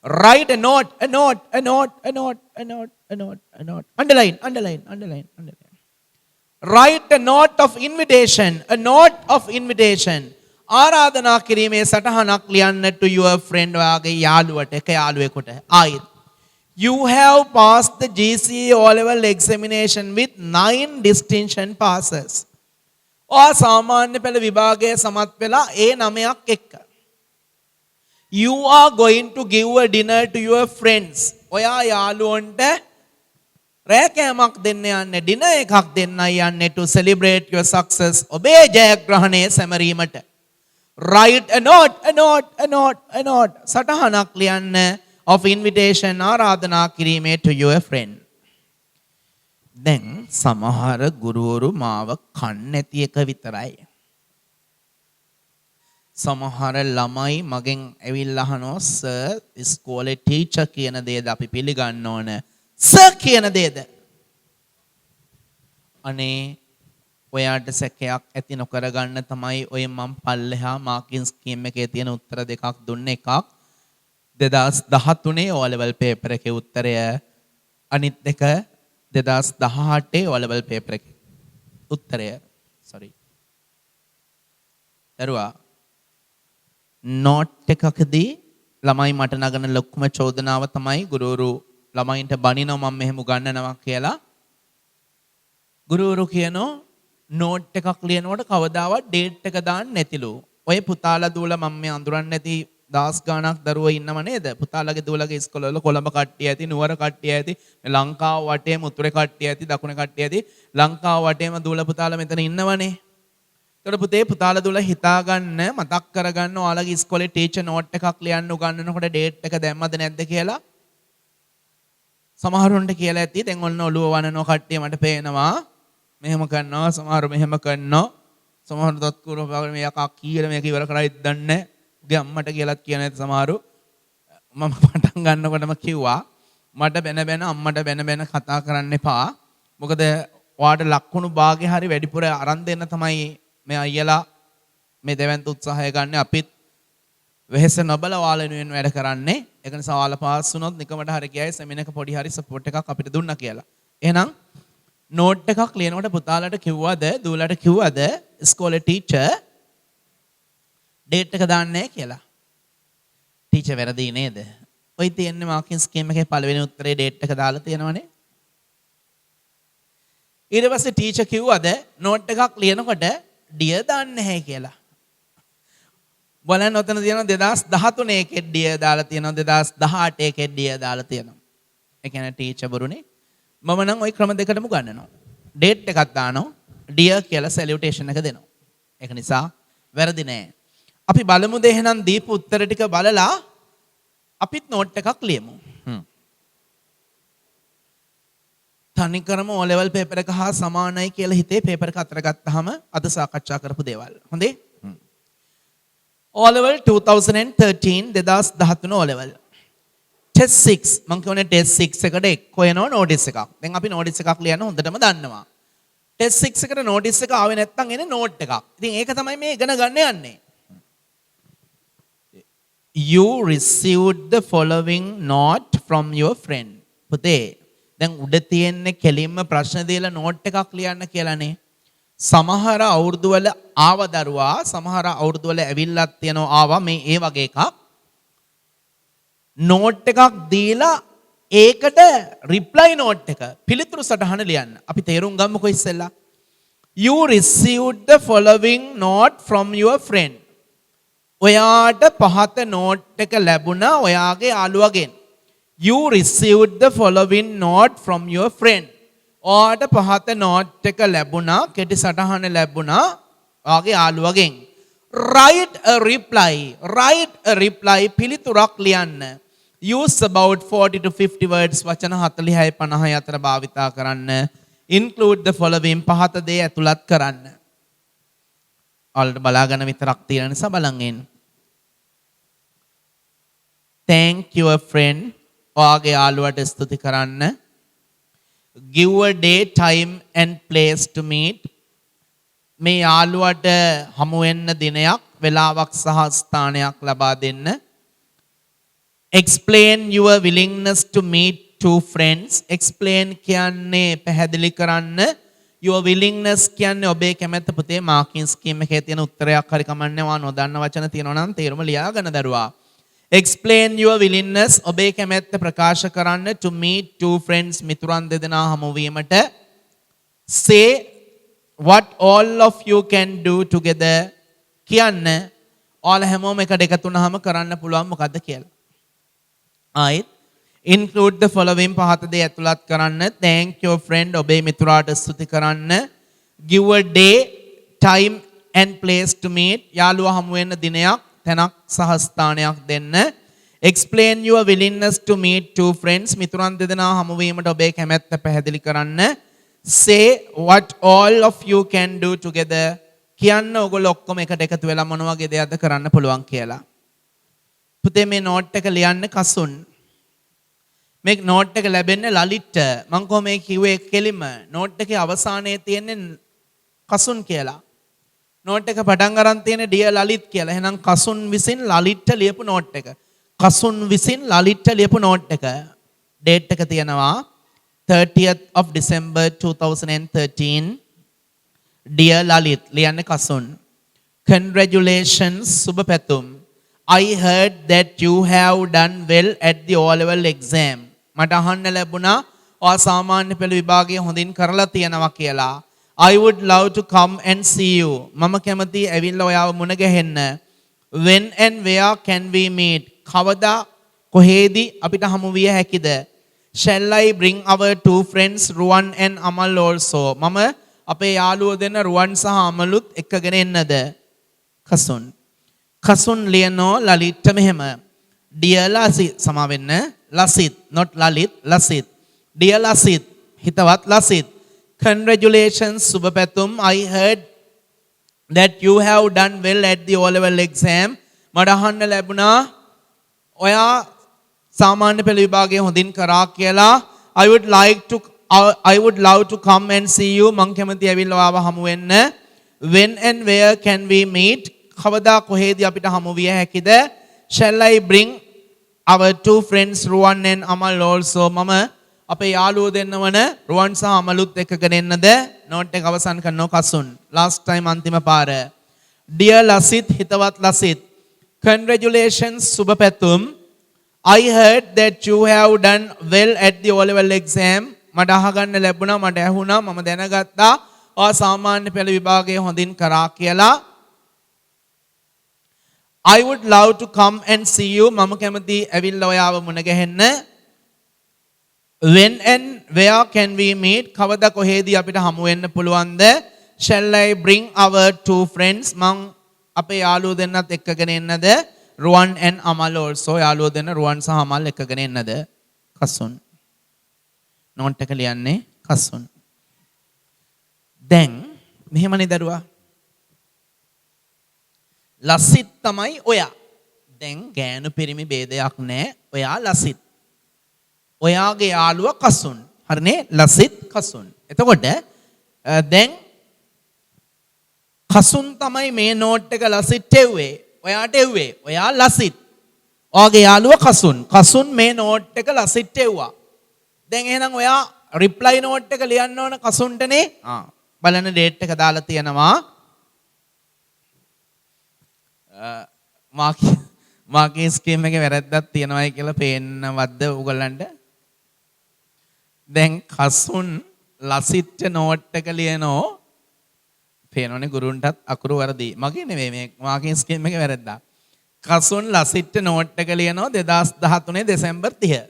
Write a note. Underline. Write a note of invitation. ආරාධනා කිරීමේ සටහනක් ලියන්න to your friend ඔයාගේ යාළුවට එක යාළුවෙකුට. ආයිත්. You have passed the GCE O-level examination with 9 distinction passes. ඔයා සාමාන්‍ය පෙළ විභාගයේ සමත් වෙලා ඒ 9ක් එක්ක. You are going to give a dinner to your friends. ඔයා යාළුවන්ට රැකෑමක් දෙන්න යන්නේ dinner එකක් දෙන්නයි යන්නේ to celebrate your success. ඔබේ ජයග්‍රහණය සැමරීමට. Write a note. සටහනක් ලියන්න of invitation ආරාධනා කිරීමේ to your friend. දැන් සමහර ගුරුවරු මාව කන්නේ නැති එක විතරයි. සමහර ළමයි මගෙන් ඇවිල්ලා අහනවා සර් ඉස්කෝලේ ටීචර් කියන දේද අපි පිළිගන්න ඕන සර් කියන දේද අනේ ඔයාට සැකයක් ඇති නොකර ගන්න තමයි ඔය මම පල්ලෙහා මාකින් ස්කීම් එකේ තියෙන උත්තර දෙකක් දුන්නේ. එකක් 2013 O level paper එකේ උත්තරය, අනිත් එක 2018 O level paper එකේ උත්තරය. sorry. දරුවා නෝට් එකකදී ළමයි මට නගන ලොකුම චෝදනාව තමයි ගුරුවරු ළමයින්ට බනිනවා මම මෙහෙම උගන්වනවා කියලා. ගුරුවරු කියනෝ නෝට් එකක් ලියනකොට කවදාවත් ඩේට් එක දාන්න නැතිලු. ඔය පුතාලා දූලා මම මේ අඳුරන්නේ නැති දවස් ගාණක් දරුවෝ ඉන්නව නේද? පුතාලගේ දූලගේ ඉස්කෝලවල කොළඹ කට්ටිය ඇති, නුවර කට්ටිය ඇති, ලංකාව වටේම උතුරේ කට්ටිය ඇති, දකුණේ කට්ටිය ඇති. ලංකාව වටේම දූලා පුතාලා මෙතන ඉන්නවනේ. ඒතකොට පුතේ පුතාලා දූලා හිතාගන්න, මතක් කරගන්න ඔයාලගේ ඉස්කෝලේ ටීචර් නෝට් එකක් ලියන්න උගන්වනකොට ඩේට් එක දැම්මද නැද්ද කියලා. සමහරුන්ට කියලා ඇති. දැන් ඔන්න ඔළුව වනනවා කට්ටිය මට පේනවා. මෙහෙම කරනවා, සමහරු මෙහෙම කරනවා. සමහරු දත් කුරව මේ යකා කීයද මේක ඉවර කරයිද දන්නේ නැහැ. උගේ අම්මට කියලාත් කියන ඇති සමහරු. මම පටන් ගන්නකොටම කිව්වා මට බැන අම්මට බැන කතා කරන්න එපා. මොකද ඔයාට ලකුණු භාගේ හරි වැඩිපුර අරන් දෙන්න තමයි මේ අයියලා මේ දෙවන්ත උත්සාහය ගන්න. අපිත් වෙහෙස නොබල ඔයාලා වෙනුවෙන් වැඩ කරන්නේ. ඒක නිසා ඔයාලා පාස් වුණොත් නිකමට හරි කියයි සෙමිනක පොඩි හරි සපෝට් එකක් අපිට දුන්නා කියලා. එහෙනම් නෝට් එකක් ලියනකොට පුතාලට කිව්වද දූලට කිව්වද ඉස්කෝලේ ටීචර් ඩේට් එක දාන්නේ නැහැ කියලා? ටීචර් වැරදි නේද? ඔය තියෙන්නේ මාකින් ස්කීම් එකේ පළවෙනි උත්තරේ ඩේට් එක දාලා තියෙනවනේ. ඊට පස්සේ ටීචර් කිව්වද නෝට් එකක් ලියනකොට ඩියර් දාන්නේ නැහැ කියලා? බලන්න ඔතන තියෙනවා 2013 එකේ ඩියර් දාලා තියෙනවා, 2018 එකේ ඩියර් දාලා තියෙනවා. ඒ කියන්නේ ටීචර් බරුනේ මම නම් ওই ක්‍රම දෙකටම ගන්නවා. ඩේට් එකක් දානවා, ඩියර් කියලා සැලියුටේෂන් එක දෙනවා. ඒක නිසා වැරදි නෑ. අපි බලමු දෙහෙනම් දීපු උත්තර ටික බලලා අපිත් නෝට් එකක් ලියමු. තනිකරම O level paper එක හා සමානයි කියලා හිතේ පේපර් එක අතර ගත්තාම අද සාකච්ඡා කරපු දේවල්. හොඳේ? O level 2013 2013 O level. Test 6 මම කියන්නේ ටෙස්ට් 6 එකට එක්ක එනවා නෝටිස් එකක්. දැන් අපි නෝටිස් එකක් ලියන්න හොඳටම දන්නවා. ටෙස්ට් 6 එකට නෝටිස් එක ආවේ නැත්නම් එන්නේ නෝට් එකක්. ඉතින් ඒක තමයි මේ ඉගෙන ගන්න යන්නේ. You received the following note from your friend. පුතේ දැන් උඩ තියෙන්නේ කෙලින්ම ප්‍රශ්න දීලා නෝට් එකක් ලියන්න කියලානේ. සමහර අවුරුදු වල ආව දරුවා සමහර අවුරුදු වල ඇවිල්ලත් තියෙනවා ආවා මේ ඒ වගේ එකක්. නෝට් එකක් දීලා ඒකට රිප්ලයි නෝට් එක පිළිතුරු සටහන ලියන්න. අපි තේරුම් ගමුකෝ ඉස්සෙල්ලා. You received the following note from your friend. ඔයාට පහත නෝට් එක ලැබුණා ඔයාගේ යාළුවගෙන්. You received the following note from your friend. ඔයාට පහත නෝට් එක ලැබුණා, කෙටි සටහන ලැබුණා ඔයාගේ යාළුවගෙන්. Write a reply. Write a reply පිළිතුරක් ලියන්න. Use about 40 to 50 words. වචන 40යි 50යි අතර භාවිතා කරන්න. Include the following. පහත දේ ඇතුළත් කරන්න. ඔයාලට බලාගෙන විතරක් තියෙන නිසා බලන් ඉන්න. Thank your friend. ඔයාගේ යාළුවට ස්තුති කරන්න. Give a day, time and place to meet. මේ යාළුවට හමු වෙන්න දිනයක්, වෙලාවක් සහ ස්ථානයක් ලබා දෙන්න. Explain your willingness to meet two friends. Explain කියන්නේ පැහැදිලි කරන්න. Your willingness කියන්නේ ඔබේ කැමැත්ත. පුතේ මාකින් ස්කීම් එකේ තියෙන උත්තරයක් හරි කමන්නේ. ඔයා නොදන්න වචන තියෙනවා නම් තේරුම ලියාගන්න දරුවා. Explain your willingness. ඔබේ කැමැත්ත ප්‍රකාශ කරන්න. To meet two friends. මිතුරන් දෙදෙනා හමු වීමට. Say what all of you can do together. කියන්න ඔයාලා හැමෝම එකට එකතු වුණාම කරන්න පුළුවන් මොකද්ද කියලා. ආයිත් include the following පහත දේ ඇතුළත් කරන්න. Thank your friend. ඔබේ මිතුරාට ස්තුති කරන්න. Give a day, time and place to meet. යාළුවා හමු වෙන්න දිනයක්, තැනක් සහ ස්ථානයක් දෙන්න. Explain your willingness to meet two friends. මිතුරන් දෙදෙනා හමු වීමට ඔබේ කැමැත්ත පැහැදිලි කරන්න. Say what all of you can do together. කියන්න ඔයගොල්ලෝ ඔක්කොම එකට එකතු වෙලා මොන වගේ දෙයක්ද කරන්න පුළුවන් කියලා. පුතේ මේ නෝට් එක ලියන්න කසුන්. මේ නෝට් එක ලැබෙන්නේ ලලිත්ට. මං කොහොම මේ කිව්වේ කෙලිම නෝට් එකේ අවසානයේ තියෙන්නේ කසුන් කියලා. නෝට් එක පටන් ගන්න තියෙන්නේ ඩියර් ලලිත් කියලා. එහෙනම් කසුන් විසින් ලලිත්ට ලියපු නෝට් එක. කසුන් විසින් ලලිත්ට ලියපු නෝට් එක. ඩේට් එක තියෙනවා 30th of December 2013. Dear Lalit, ලියන්නේ කසුන්. Congratulations, සුබ පැතුම්. I heard that you have done well at the O-level exam. මට අහන්න ලැබුණා ඔයා සාමාන්‍ය පෙළ විභාගය හොඳින් කරලා තියෙනවා කියලා. I would love to come and see you. මම කැමති ඇවිල්ලා ඔයාව මුණ ගැහෙන්න. When and where can we meet? කවදා කොහේදී අපිට හමු විය හැකිද? Shall I bring our two friends Ruwan and Amal also? මම අපේ යාළුවෝ දෙන්න රුවන් සහ අමලුත් එක්කගෙන එන්නද? කසුන්. කසුන් ලියනෝ ලලිත්ට මෙහෙම. Dear Lasit, සමා වෙන්න. Lasit, not Lalit, Lasit. Dear Lasit, හිතවත් Lasit. Congratulations, සුබ පැතුම්. I heard that you have done well at the O-level exam. මට අහන්න ලැබුණා ඔයා සාමාන්‍ය පෙළ විභාගය හොඳින් කරා කියලා. I would love to come and see you. මං කැමති ඇවිල්ලා ඔයාව හමු වෙන්න. When and where can we meet? කවදා කොහේදී අපිට හමු විය හැකිද? Shall I bring our two friends Ruwan and Amal also? මම අපේ යාළුවෝ දෙන්න වන රුවන් සහ අමලුත් එක්කගෙන එන්නද? නෝට් එක අවසන් කරනවා කසුන්. last time අන්තිම පාර. Dear Lasit, හිතවත් Lasit. Congratulations, සුබ පැතුම්. I heard that you have done well at the O-level exam. මට අහගන්න ලැබුණා, මට ඇහුණා, මම දැනගත්තා ඔයා සාමාන්‍ය පෙළ විභාගය හොඳින් කරා කියලා. I would love to come and see you. මම කැමති ඇවිල්ලා ඔයාව මුණ ගැහෙන්න. When and where can we meet? කවදා කොහේදී අපිට හමු වෙන්න පුළුවන්ද? Shall I bring our two friends? මං අපේ යාළුවෝ දෙන්නත් එක්කගෙන එන්නද? Ruwan and Amal also. යාළුවෝ දෙන්න රුවන් සහ අමල් එක්කගෙන එන්නද? කසුන්. නෝට් එක ලියන්නේ කසුන්. දැන් මෙහෙමනේ දරුවා. ලසිත් තමයි ඔයා. දැන් ගෑනු පිරිමි ભેදයක් නැහැ. ඔයා ලසිත්. ඔයාගේ යාළුවා කසුන්. හරිනේ? ලසිත් කසුන්. එතකොට දැන් කසුන් තමයි මේ නෝට් එක ලසිත් එව්වේ. ඔයාට එව්වේ. ඔයා ලසිත්. ඔයාගේ යාළුවා කසුන්. කසුන් මේ නෝට් එක ලසිත් එව්වා. දැන් එහෙනම් ඔයා රිප්ලයි නෝට් එක ලියන්න ඕන කසුන්ටනේ. බලන්න ඩේට් එක දාලා තියෙනවා. මාකේ ස්කීම් එකේ වැරද්දක් තියෙනවායි කියලා පේන්නවද්ද උගලන්ට? දැන් කසුන් ලසිත් නෝට් එක ලියනෝ පේනෝනේ ගුරුන්ටත් අකුරු වරදී. මගේ නෙමෙයි මේ මාකේ ස්කීම් එකේ වැරද්දා. කසුන් ලසිත් නෝට් එක ලියනෝ 2013 දෙසැම්බර් 30.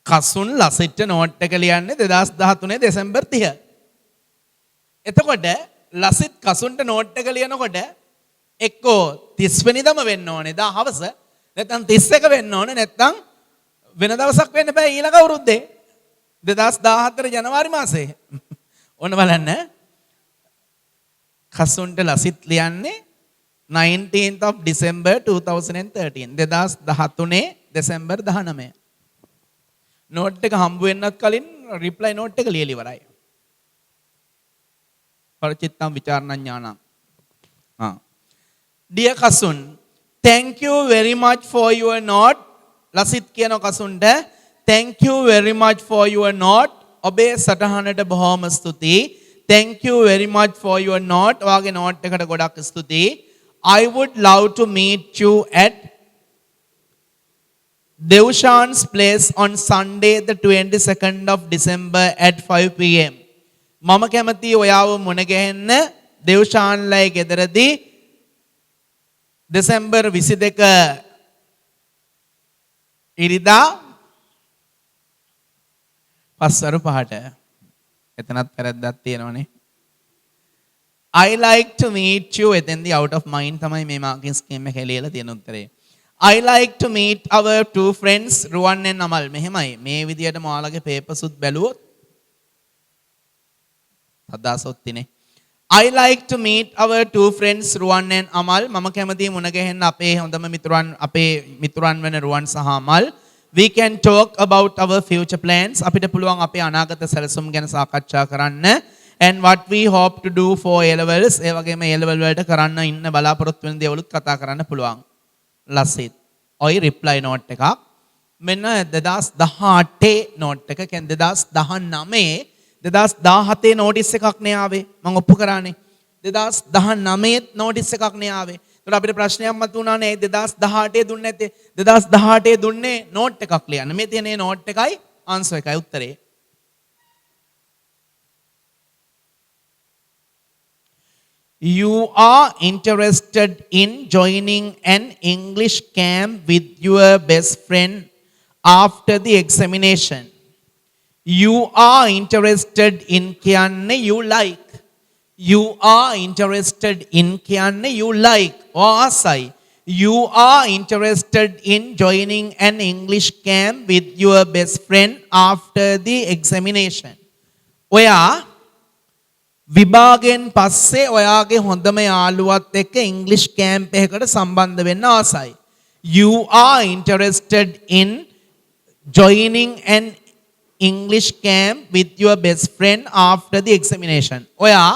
කසුන් ලසිත් නෝට් එක ලියන්නේ 2013 දෙසැම්බර් 30. එතකොට ලසිත් කසුන්ට නෝට් එක ලියනකොට එක්කෝ 30 වෙනිදාම වෙන්න ඕනේ දා හවස. නැත්නම් 31 වෙන්න ඕනේ. නැත්නම් වෙන දවසක් වෙන්න බෑ ඊළඟ අවුරුද්දේ 2014 ජනවාරි මාසේ. ඔන්න බලන්න. කසුන්ට ලසිත් ලියන්නේ 19th of December 2013. 2013 December 19. Note එක හම්බ වෙන්නත් කලින් රිප්ලයි නෝට් එක ලියලා ඉවරයි. පරිචිත්තම් විචාරණ ඥානං. Dear Kasun, thank you very much for your note. Lasith කියන කසුන්ට thank you very much for your note. ඔබේ සටහනට බොහොම ස්තුතියි. Thank you very much for your note. ඔයාගේ නෝට් එකට ගොඩක් ස්තුතියි. I would love to meet you at Devshan's place on Sunday the 22nd of December at 5 p.m. මම කැමති ඔයාව මුණ ගැහෙන්න දෙව්ෂාන්ලයි ගෙදරදී දෙසැම්බර් 22 ඉරිදා පස්වරු 5ට. එතනත් වැරද්දක් තියෙනවනේ. I like to meet you. එතෙන්දී out of mind තමයි මේ මාකින් ස්කීම් එක ලියලා තියෙන උත්තරේ. I like to meet our two friends Ruwan and Amal. මෙහෙමයි. මේ විදියට මොයාලගේ papers උත් බැලුවොත් අදාසොත්තිනේ. I like to meet our two friends Ruwan and Amal. මම කැමතියි මුණ ගැහෙන්න අපේ හොඳම මිතුරන් වෙන රුවන් සහ Amal. We can talk about our future plans. අපිට පුළුවන් අපේ අනාගත සැලසුම් ගැන සාකච්ඡා කරන්න. And what we hope to do for A levels. ඒ වගේම A level වලට කරන්න ඉන්න බලාපොරොත්තු වෙන දේවලුත් කතා කරන්න පුළුවන්. ලස්සිත්. ඔයි reply note එකක්. මෙන්න 2018 note එක. කියන්නේ 2019 2017 notice එකක් නේ ආවේ. මම ඔප්පු කරානේ. 2019 notice එකක් නේ ආවේ. ඒතකොට අපිට ප්‍රශ්නයක් මතුවුණානේ 2018 දුන්නේ නැත්තේ. 2018 දුන්නේ note එකක් ලියන්න. මේ තියෙන මේ note එකයි answer එකයි උත්තරේ. You are interested in joining an English camp with your best friend after the examination. You are interested in කියන්නේ you like. You are interested in කියන්නේ you like or ආසයි. You are interested in joining an English camp with your best friend after the examination. ඔයා විභාගයෙන් පස්සේ ඔයාගේ හොඳම යාළුවත් එක්ක ඉංග්‍රීසි camp එකකට සම්බන්ධ වෙන්න ආසයි. You are interested in joining an English camp with your best friend after the examination. ඔයා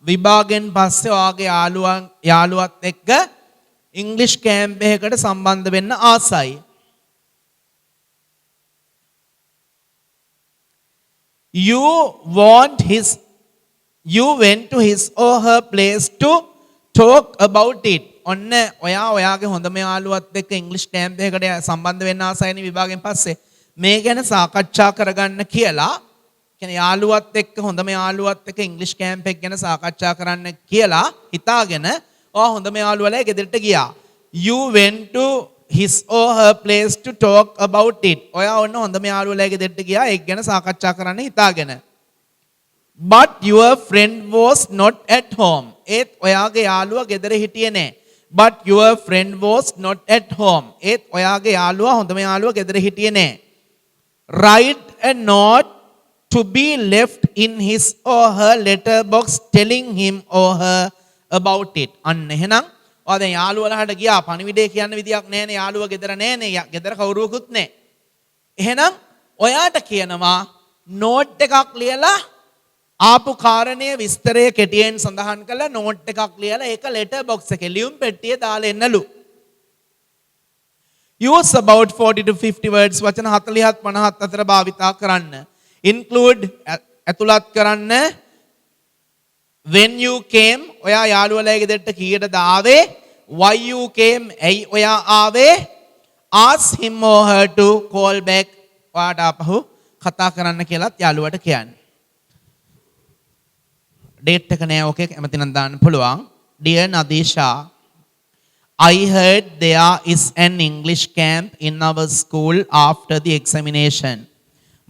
විභාගයෙන් පස්සේ ඔයාගේ යාළුවත් එක්ක ඉංග්‍රීසි කැම්ප් එකකට සම්බන්ධ වෙන්න ආසයි. You went to his or her place to talk about it. ඔන්න ඔයා ඔයාගේ හොඳම යාළුවත් එක්ක ඉංග්‍රීසි කැම්ප් එකකට සම්බන්ධ වෙන්න ආසයිනේ විභාගයෙන් පස්සේ. මේ ගැන සාකච්ඡා කරගන්න කියලා කියන්නේ යාළුවත් එක්ක හොඳම යාළුවත් එක්ක ඉංග්‍රීසි කැම්ප් එක ගැන සාකච්ඡා කරන්න කියලා හිතාගෙන ඔයා හොඳම යාළුවලා ගෙදරට ගියා. You went to his or her place to talk about it. ඔයා ඔන්න හොඳම යාළුවලා ගෙදරට ගියා ඒක ගැන සාකච්ඡා කරන්න හිතාගෙන. But your friend was not at home. ඒත් ඔයාගේ යාළුවා ගෙදර හිටියේ නෑ. But your friend was not at home. ඒත් ඔයාගේ යාළුවා හොඳම යාළුවා ගෙදර හිටියේ නෑ. Write a note to be left in his or her letter box telling him or her about it. අන්න එහෙනම් ඔයා දැන් යාළුවලාට ගියා පණිවිඩය කියන්න විදියක් නෑනේ යාළුවා ගෙදර නෑනේ ගෙදර කවුරුවකුත් නෑ. එහෙනම් ඔයාට කියනවා නෝට් එකක් ලියලා ආපු කාරණය විස්තරය කෙටියෙන් සඳහන් කරලා නෝට් එකක් ලියලා ඒක ලෙටර් බොක්ස් එකේ ලියුම් පෙට්ටියේ දාලා එන්නලු. Use about 40 to 50 words වචන 40ත් 50ත් අතර භාවිතා කරන්න. Include ඇතුළත් කරන්න when you came ඔයා යාළුවලා ගෙදරට කීයටද ආවේ why you came ඇයි ඔයා ආවේ ask him or her to call back ඔයාට ආපහු කතා කරන්න කියලාත් යාළුවට කියන්න. Date එක නෑ ඕකේ කැමති නම් දාන්න පුළුවන්. Dear Nadisha, I heard there is an English camp in our school after the examination.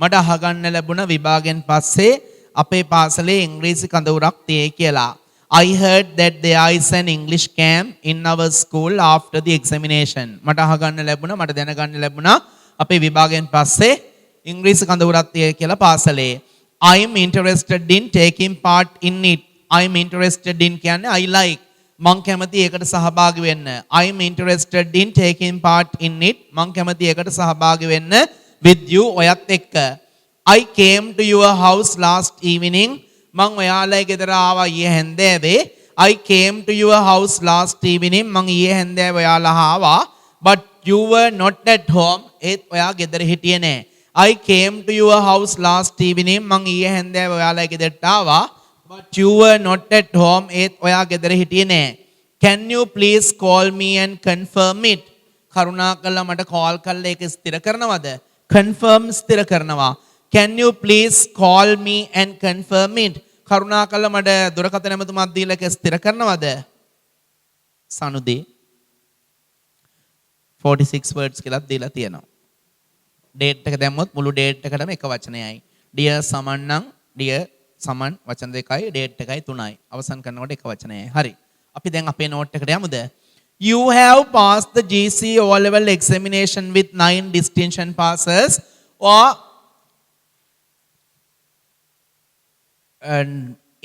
මට අහගන්න ලැබුණ විභාගයෙන් පස්සේ අපේ පාසලේ ඉංග්‍රීසි කඳවුරක් තියෙයි කියලා. I heard that there is an English camp in our school after the examination. මට අහගන්න ලැබුණා මට දැනගන්න ලැබුණා අපේ විභාගයෙන් පස්සේ ඉංග්‍රීසි කඳවුරක් තියෙයි කියලා පාසලේ. I am interested in taking part in it. I am interested in කියන්නේ I like. මං කැමති ඒකට සහභාගී වෙන්න. I am interested in taking part in it. මං කැමති ඒකට සහභාගී වෙන්න with you ඔයත් එක්ක. I came to your house last evening. මං ඔයාලගේ ගෙදර ආවා ඊයේ හැන්දෑවේ. I came to your house last evening. මං ඊයේ හැන්දෑවේ ඔයාලා ආවා. But you were not at home. ඒත් ඔයා ගෙදර හිටියේ නෑ. I came to your house last evening. මං ඊයේ හැන්දෑවේ ඔයාලගේ ගෙදරට ආවා. But you were not at home. ඒත් ඔයා ගෙදර හිටියේ නෑ. Can you please call me and confirm it? කරුණාකරලා මට call කරලා ඒක ස්ථිර කරනවද? Confirm ස්ථිර කරනවා. Can you please call me and confirm it? කරුණාකරලා මට දුරකථන ඇමතුමක් දීලා ඒක ස්ථිර කරනවද? සනුදී 46 words කියලා දීලා තියෙනවා. Date එක දැම්මොත් මුළු date එකටම එක වචනයයි. Dear සමන් නම් dear සමන් වචන දෙකයි date එකයි තුනයි. අවසන් කරනකොට එක වචනයයි. හරි. අපි දැන් අපේ note එකට යමුද? You have passed the GC O level examination with 9 distinction passes or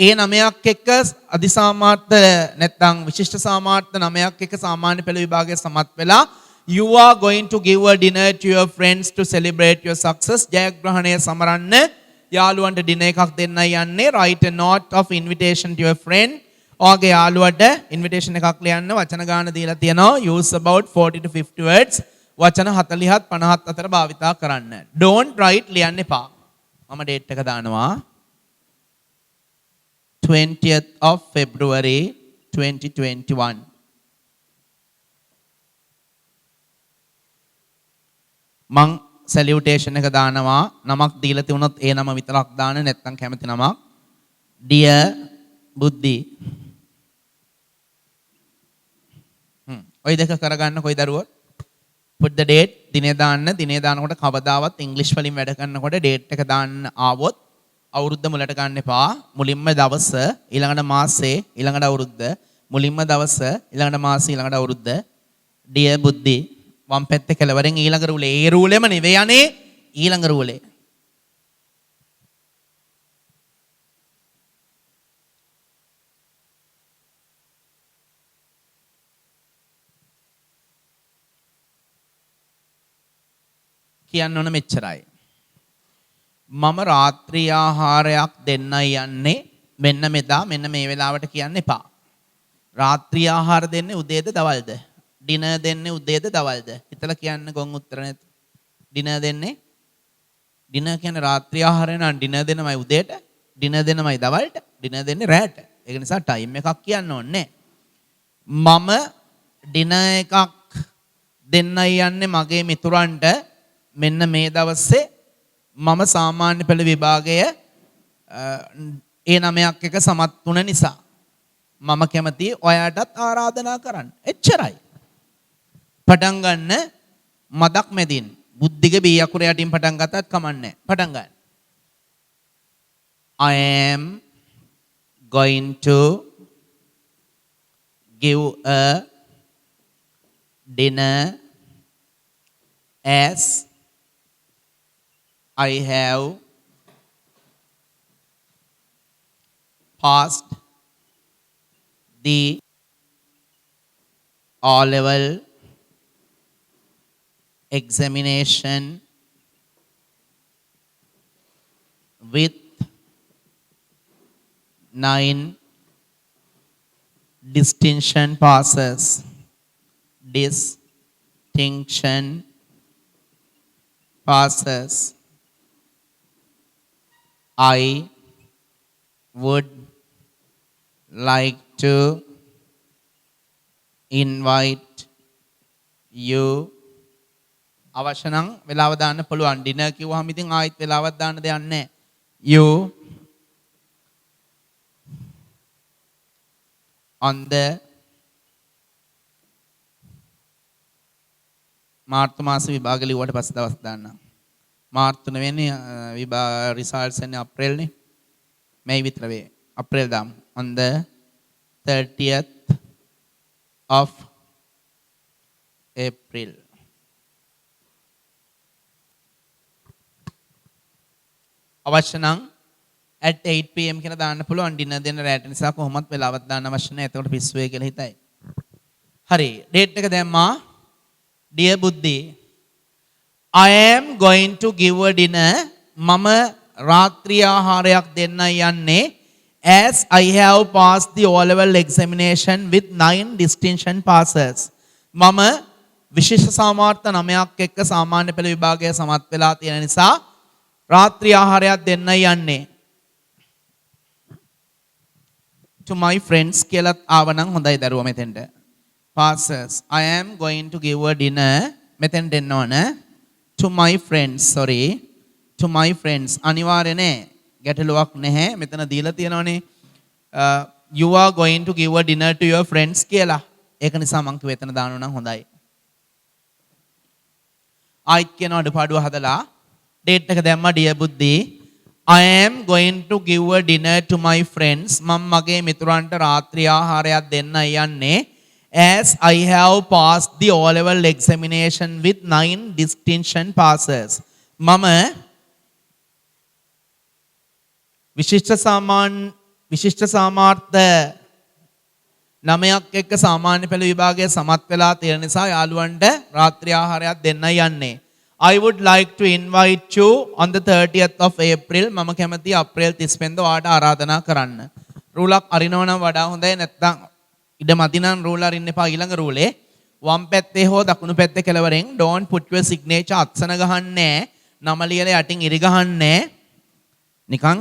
ඒ නමයක් එක්ක අධිසාමාර්ථ නැත්නම් විශිෂ්ට සාමාර්ථ නමයක් එක්ක සාමාන්‍ය පෙළ විභාගයේ සමත් වෙලා You are going to give a dinner to your friends to celebrate your success. ජයග්‍රහණය සමරන්න යාළුවන්ට dinner එකක් දෙන්නයි යන්නේ. Write a note of invitation to your friend. ඔයාගේ යාළුවට invitation එකක් ලියන්න වචන ගාන දීලා තියෙනවා. Use about 40 to 50 words. වචන 40ත් 50ත් අතර භාවිතා කරන්න. Don't write ලියන්න එපා. මම date එක දානවා 20th of February 2021. මං සැලියුටේෂන් එක දානවා නමක් දීලා තිබුණොත් ඒ නම විතරක් දාන්න නැත්නම් කැමති නමක්. Dear බුද්ධි. ඔය දෙක කරගන්න කොයි දරුවෝ? put the date දිනේ දානකොට කවදාවත් ඉංග්‍රීසි වලින් වැඩ කරනකොට date එක දාන්න ආවොත් අවුරුද්ද මුලට ගන්න එපා. මුලින්ම දවස ඊළඟට මාසේ ඊළඟට අවුරුද්ද මුලින්ම දවස ඊළඟට මාසේ ඊළඟට අවුරුද්ද. Dear බුද්ධි වම් පැත්තේ කෙලවරෙන් ඊළඟ රූලේ. ඒ රූලෙම නෙවෙයි යන්නේ ඊළඟ රූලේ. කියන්න ඕන මෙච්චරයි. මම රාත්‍රී ආහාරයක් දෙන්නයි යන්නේ මෙන්න මෙදා මෙන්න මේ වෙලාවට කියන්න එපා. රාත්‍රී ආහාර දෙන්නේ උදේද දවල්ද? ඩිනර් දෙන්නේ උදේද දවල්ද? හිතලා කියන්න ගොන් උත්තර නැති. ඩිනර් දෙන්නේ ඩිනර් කියන්නේ රාත්‍රී ආහාරය නම් ඩිනර් දෙනමයි උදේට, ඩිනර් දෙනමයි දවල්ට, ඩිනර් දෙන්නේ රැට. ඒක නිසා ටයිම් එකක් කියන්න ඕනේ. මම ඩිනර් එකක් දෙන්නයි යන්නේ මගේ මිතුරන්ට මෙන්න මේ දවසේ මම සාමාන්‍ය පෙළ විභාගය ඒ 9ක් එක සමත් වුණ නිසා මම කැමති ඔයාටත් ආරාධනා කරන්න. එච්චරයි. පටන් ගන්න මදක් මැදින් බුද්ධික බී අකුර යටින් පටන් ගත්තත් කමන්නේ. පටන් ගන්න. I am going to give a dinner as I have passed the O-level examination with 9 distinction passes. Distinction passes. I would like to invite you. අවශ්‍ය නම් වෙලාව දාන්න පුළුවන්. ඩිනර් කිව්වහම ඉතින් ආයෙත් වෙලාවක් දාන්න දෙයක් නැහැ. You on the මාර්තු මාස විභාග ලිව්වට පස්සේ දවස් දාන්න. මාර්තු නෙවෙයි රිසල්ට්ස් එන්නේ අප්‍රේල් නේ. මේ විතර වේ. අප්‍රේල් දාමු. On the 30th of April. අවශ්‍ය නම් at 8 pm කියලා දාන්න පුළුවන්. ඩිනර් දෙන්න රැට නිසා කොහොමත් වෙලාවක් දාන්න අවශ්‍ය නැහැ. එතකොට පිස්සු වෙයි කියලා හිතයි. හරි. ඩේට් එක දැම්මා. Dear බුද්ධි, I am going to give a dinner. මම රාත්‍රී ආහාරයක් දෙන්නයි යන්නේ. As I have passed the O-level examination with 9 distinction passes. මම විශේෂ සාමාර්ථ 9ක් එක්ක සාමාන්‍ය පෙළ විභාගය සමත් වෙලා තියෙන නිසා රාත්‍රී ආහාරයක් දෙන්නයි යන්නේ. To my friends කියලා ආවනම් හොඳයි දරුවා මෙතෙන්ට. Passes. I am going to give a dinner. මෙතෙන්ට එන්න ඕන. To my friends. Sorry. To my friends. අනිවාර්ය නෑ. ගැටලුවක් නැහැ. මෙතන දීලා තියෙනවනේ. You are going to give a dinner to your friends කියලා. ඒක නිසා මං කිව්වා එතන දාන්න නම් හොඳයි. ආයිත් කියන අඩපාඩුව හදලා date එක දැම්මා dear බුද්ධි. I am going to give a dinner to my friends. මම මගේ මිතුරන්ට රාත්‍රී ආහාරයක් දෙන්නයි යන්නේ. As I have passed the O-level examination with 9 distinction passes. මම විශිෂ්ට සාමාර්ථ 9ක් එක්ක සාමාන්‍ය පෙළ විභාගයේ සමත් වෙලා තියෙන නිසා යාළුවන්ට රාත්‍රී ආහාරයක් දෙන්නයි යන්නේ. I would like to invite you on the 30th of April. මම කැමති අප්‍රේල් 30 වෙනිදා ඔයාලට ආරාධනා කරන්න. රූලක් අරිනව නම් වඩා හොඳයි. නැත්නම් ඉඩ මදි නම් රූල් අරින්න එපා. ඊළඟ රූලේ වම් පැත්තේ හෝ දකුණු පැත්තේ කෙළවරෙන් don't put your signature අත්සන ගහන්නේ. නම ලියලා යටින් ඉරි ගහන්නේ. නිකන්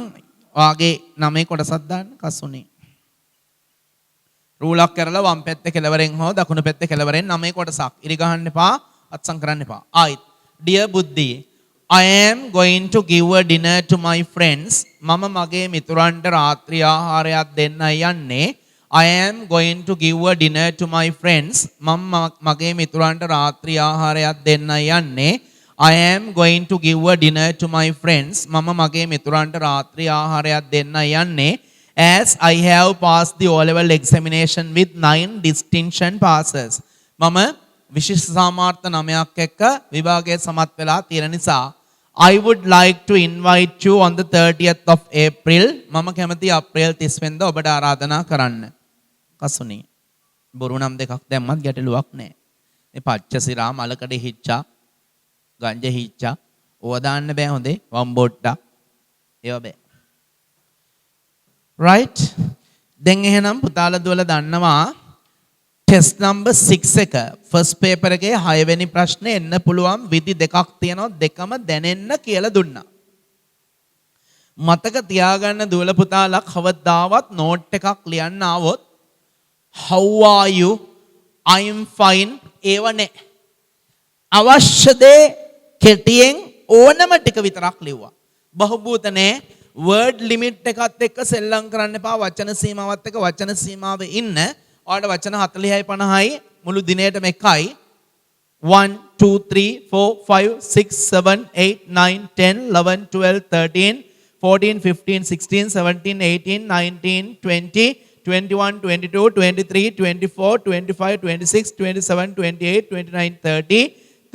වාගේ නමේ කොටසක් දාන්න කසුනේ. රූලක් කරලා වම් පැත්තේ කෙළවරෙන් හෝ දකුණු පැත්තේ කෙළවරෙන් නමේ කොටසක් ඉරි ගහන්න එපා. අත්සන් කරන්න එපා. ආයිත් Dear Buddhi, I am going to give a dinner to my friends. මම මගේ මිතුරන්ට රාත්‍රී ආහාරයක් දෙන්නයි යන්නේ. I am going to give a dinner to my friends. මම මගේ මිතුරන්ට රාත්‍රී ආහාරයක් දෙන්නයි යන්නේ. I am going to give a dinner to my friends. මම මගේ මිතුරන්ට රාත්‍රී ආහාරයක් දෙන්නයි යන්නේ. As I have passed the O-level examination with 9 distinction passes. මම විශිෂ්ට සාමාර්ථ 9ක් එක්ක විභාගයේ සමත් වෙලා තියෙන නිසා I would like to invite you on the 30th of April. මම කැමති අප්‍රේල් 30 වෙනිදා ඔබට ආරාධනා කරන්න. කසුනේ. බොරු නම් දෙකක් දැම්මත් ගැටලුවක් නැහැ. මේ පච්චසිරා මලකඩ හිච්චා ගංජ හිච්චා ඕවා දාන්න බෑ හොඳේ වම්බොට්ටා ඒවා බෑ. right දැන් එහෙනම් පුතාලා දුවලා දන්නවා ටෙස්ට් නම්බර් 6 එක ෆස්ට් පේපර් එකේ 6 වෙනි ප්‍රශ්නේ එන්න පුළුවන් විදි දෙකක් තියෙනවා දෙකම දැනෙන්න කියලා දුන්නා. මතක තියාගන්න දුවලා පුතාලා කවදාවත් නෝට් එකක් ලියන්න ආවොත් how are you I'm fine ඒව නෑ. අවශ්‍ය දේ කෙටියෙන් ඕනම ටික විතරක් ලිව්වා. බහුබූත නෑ. word limit එකත් එක්ක සෙල්ලම් කරන්න එපා. වචන සීමාවත් එක්ක වචන සීමාවේ ඉන්න. ඔයාලට වචන 40යි 50යි මුළු දිනේටම එකයි. 1 2 3 4 5 6 7 8 9 10 11 12 13 14 15 16 17 18 19 20 21 22 23 24 25 26 27 28 29 30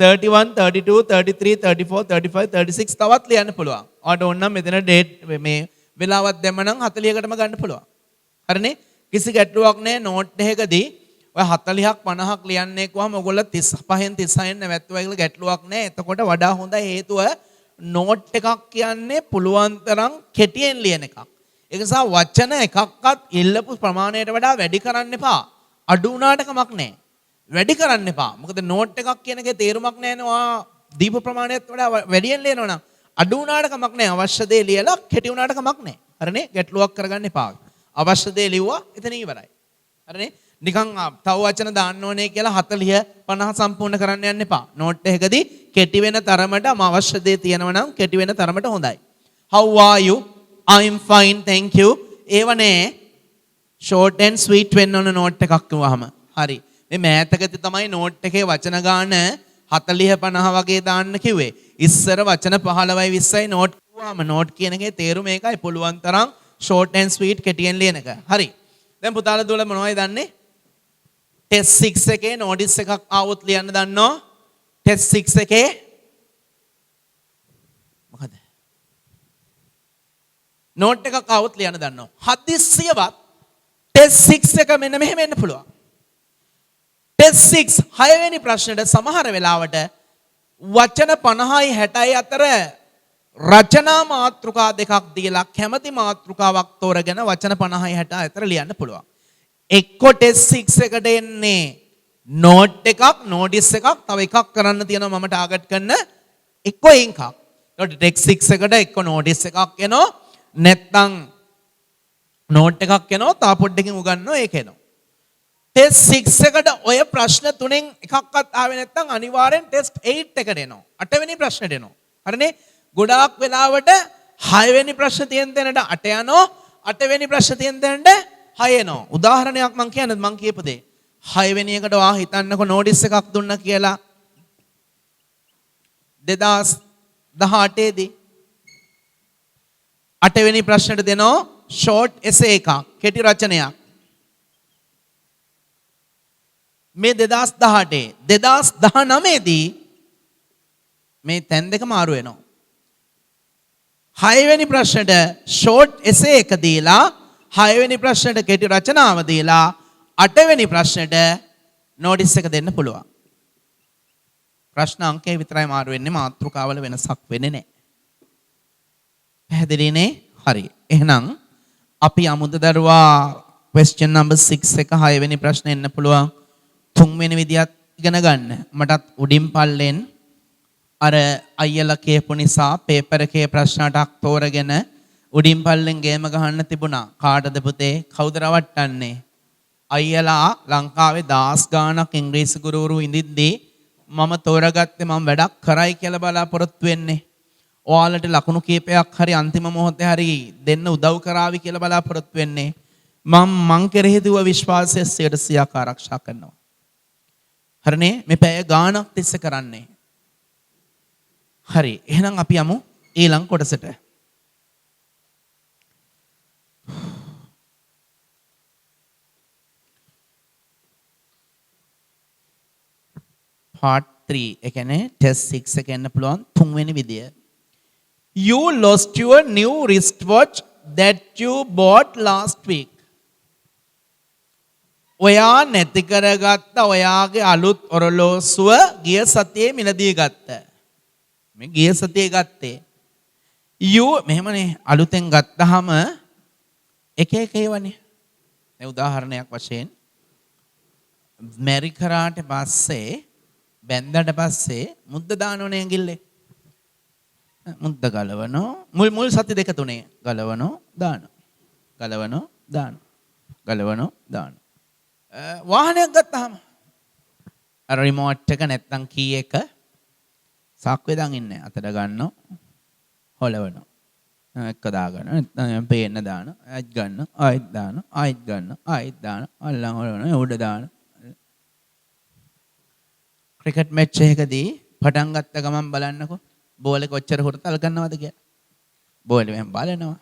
31 32 33 34 35 36 තවත් ලියන්න පුළුවන්. ඔයාලට ඕන නම් මෙතන ඩේට් මේ වෙලාවක් දැම්ම නම් 40කටම ගන්න පුළුවන්. හරිනේ? කිසි ගැටලුවක් නැහැ නෝට් එකකදී ඔය 40ක් 50ක් ලියන්නේ කොහම ඔයගොල්ලෝ 35න් 36න් නැවැත්තුවා කියලා ගැටලුවක් නැහැ. එතකොට වඩා හොඳයි හේතුව නෝට් එකක් කියන්නේ පුළුවන් තරම් කෙටියෙන් ලියන එකක්. ඒ නිසා වචන එකක්වත් ඉල්ලපු ප්‍රමාණයට වඩා වැඩි කරන්න එපා. අඩු වුණාට කමක් නැහැ. වැඩි කරන්න එපා. මොකද නෝට් එකක් කියන එකේ තේරුමක් නැහැ නේ. ඔයා දීප ප්‍රමාණයට වඩා වැඩියෙන් ලියනවා නම් අඩු වුණාට කමක් නැහැ. අවශ්‍ය දේ ලියලා කෙටි වුණාට කමක් නැහැ. හරිනේ? ගැටලුවක් කරගන්න එපා. අවශ්‍ය දේ ලිව්වා එතන ඉවරයි. හරිනේ? නිකන් තව වචන දාන්න ඕනේ කියලා 40 50 සම්පූර්ණ කරන්න යන්න එපා. නෝට් එකකදී කෙටි වෙන තරමට අවශ්‍ය දේ තියෙනවා නම් කෙටි වෙන තරමට හොඳයි. How are you? I'm fine thank you. ඒවනේ short and sweet වෙන්න ඕන නෝට් එකක් කිව්වහම. හරි. මේ මෑතකදී තමයි නෝට් එකේ වචන ගාන 40 50 වගේ දාන්න කිව්වේ. ඉස්සර වචන 15යි 20යි නෝට් කිව්වම නෝට් කියන එකේ තේරුම ඒකයි පුළුවන් තරම් short and sweet කෙටියෙන් ලියන එක. හරි. දැන් පුතාලා දුවලා මොනවයි දන්නේ? ටෙස්ට් 6 එකේ නෝටිස් එකක් ආවොත් ලියන්න දන්නෝ? ටෙස්ට් 6 එකේ මොකද? නෝට් එකක් ආවොත් ලියන්න දන්නෝ. හදිස්සියවත් ටෙස්ට් 6 එක මෙන්න මෙහෙම එන්න පුළුවන්. ටෙස්ට් 6 6 වෙනි ප්‍රශ්නෙට සමහර වෙලාවට වචන 50යි 60යි අතර රචනා මාතෘකා දෙකක් දීලා කැමැති මාතෘකාවක් තෝරගෙන වචන 50යි 60 අතර ලියන්න පුළුවන්. එක්ක ටෙස්ට් 6 එකට එන්නේ නෝට් එකක් නෝටිස් එකක් තව එකක් කරන්න තියෙනවා මම ටාගට් කරන එක්ක එකක්. ඒකට ටෙක්ස්ට් 6 එකට එක්ක නෝටිස් එකක් එනවා නැත්නම් නෝට් එකක් එනවා තා පොඩ්ඩකින් උගන්වනවා ඒක එනවා. ටෙස්ට් 6 එකට ඔය ප්‍රශ්න තුනෙන් එකක්වත් ආවේ නැත්නම් අනිවාර්යෙන් ටෙස්ට් 8 එකට එනවා. 8 වෙනි ප්‍රශ්නෙට එනවා. හරිනේ? ගොඩාක් වෙලාවට 6 වෙනි ප්‍රශ්න තියෙන තැනට 8 යනවා 8 වෙනි ප්‍රශ්න තියෙන තැනට 6 එනවා. උදාහරණයක් මම කියන්නේ මම කියපු දේ. 6 වෙනි එකට වා හිතන්නකෝ නෝටිස් එකක් දුන්නා කියලා 2018 දී 8 වෙනි ප්‍රශ්නෙට දෙනවා ෂෝට් එසේ එකක් කෙටි රචනයක්. මේ 2018 2019 දී මේ තැන් දෙක මාරු වෙනවා. 6 වෙනි ප්‍රශ්නෙට ෂෝට් එසේ එක දීලා 6 වෙනි ප්‍රශ්නෙට කෙටි රචනාව දීලා අටවෙනි ප්‍රශ්නෙට නෝටිස් එක දෙන්න පුළුවන්. ප්‍රශ්න අංකය විතරයි මාරු වෙන්නේ මාතෘකාවල වෙනසක් වෙන්නේ නැහැ. පැහැදිලිනේ? හරි. එහෙනම් අපි අමුද දරුවා question number 6 එක 6 වෙනි ප්‍රශ්නේ එන්න පුළුවන්. 3 වෙනි විදියත් ඉගෙන ගන්න. මටත් උඩින් පල්ලෙන් අර අයියලා කියපු නිසා පේපර් එකේ ප්‍රශ්න 8ක් තෝරගෙන උඩින් පල්ලෙන් ගේම ගහන්න තිබුණා. කාටද පුතේ? කවුද රවට්ටන්නේ? අයියලා ලංකාවේ 10 ගාණක් ඉංග්‍රීසි ගුරුවරු ඉඳිද්දී මම තෝරගත්තේ මම වැඩක් කරයි කියලා බලාපොරොත්තු වෙන්නේ. ඔයාලට ලකුණු කීපයක් හරි අන්තිම මොහොතේ හරි දෙන්න උදව් කරાવી කියලා බලාපොරොත්තු වෙන්නේ. මං කෙරෙහි දුව විශ්වාසය 100% ආරක්ෂා කරනවා. හරිනේ? මේ පැය ගාණක් තිස්සේ කරන්නේ. හරි. එහෙනම් අපි යමු ඊළඟ කොටසට. part 3 ඒ කියන්නේ test 6 එක එන්න පුළුවන් 3 වෙනි විදිය. You lost your new wristwatch that you bought last week. ඔයා නැති කරගත්ත ඔයාගේ අලුත් ඔරලෝසුව ගිය සතියේ මිලදී ගත්ත. මේ ගිය සතියේ ගත්තේ. You මෙහෙමනේ අලුතෙන් ගත්තාම එක එක ඒවනේ. දැන් උදාහරණයක් වශයෙන් මෙරිකරාට පස්සේ බැන්දට පස්සේ මුද්ද දානෝනේ ඇඟිල්ලේ. මුද්ද ගලවනෝ මුල් සති දෙක තුනේ ගලවනෝ දානෝ. ගලවනෝ දානෝ. ගලවනෝ දානෝ. වාහනයක් ගත්තාම අර රිමෝට් එක නැත්තම් කී එක සාක්කුවේ දාන් ඉන්නේ. අතට ගන්නෝ හොලවනෝ. එක්ක දාගන්න නැත්තම් පේන්න දාන ආයෙත් ගන්න ආයෙත් දාන ආයෙත් ගන්න ආයෙත් දාන අල්ලන් හොලවනෝ උඩ දාන. ක්‍රිකට් මැච් එකකදී පටන් ගත්ත ගමන් බලන්නකෝ බෝල් එක කොච්චර හුරතල් කරනවද කියලා. බෝල් එක බලනවා.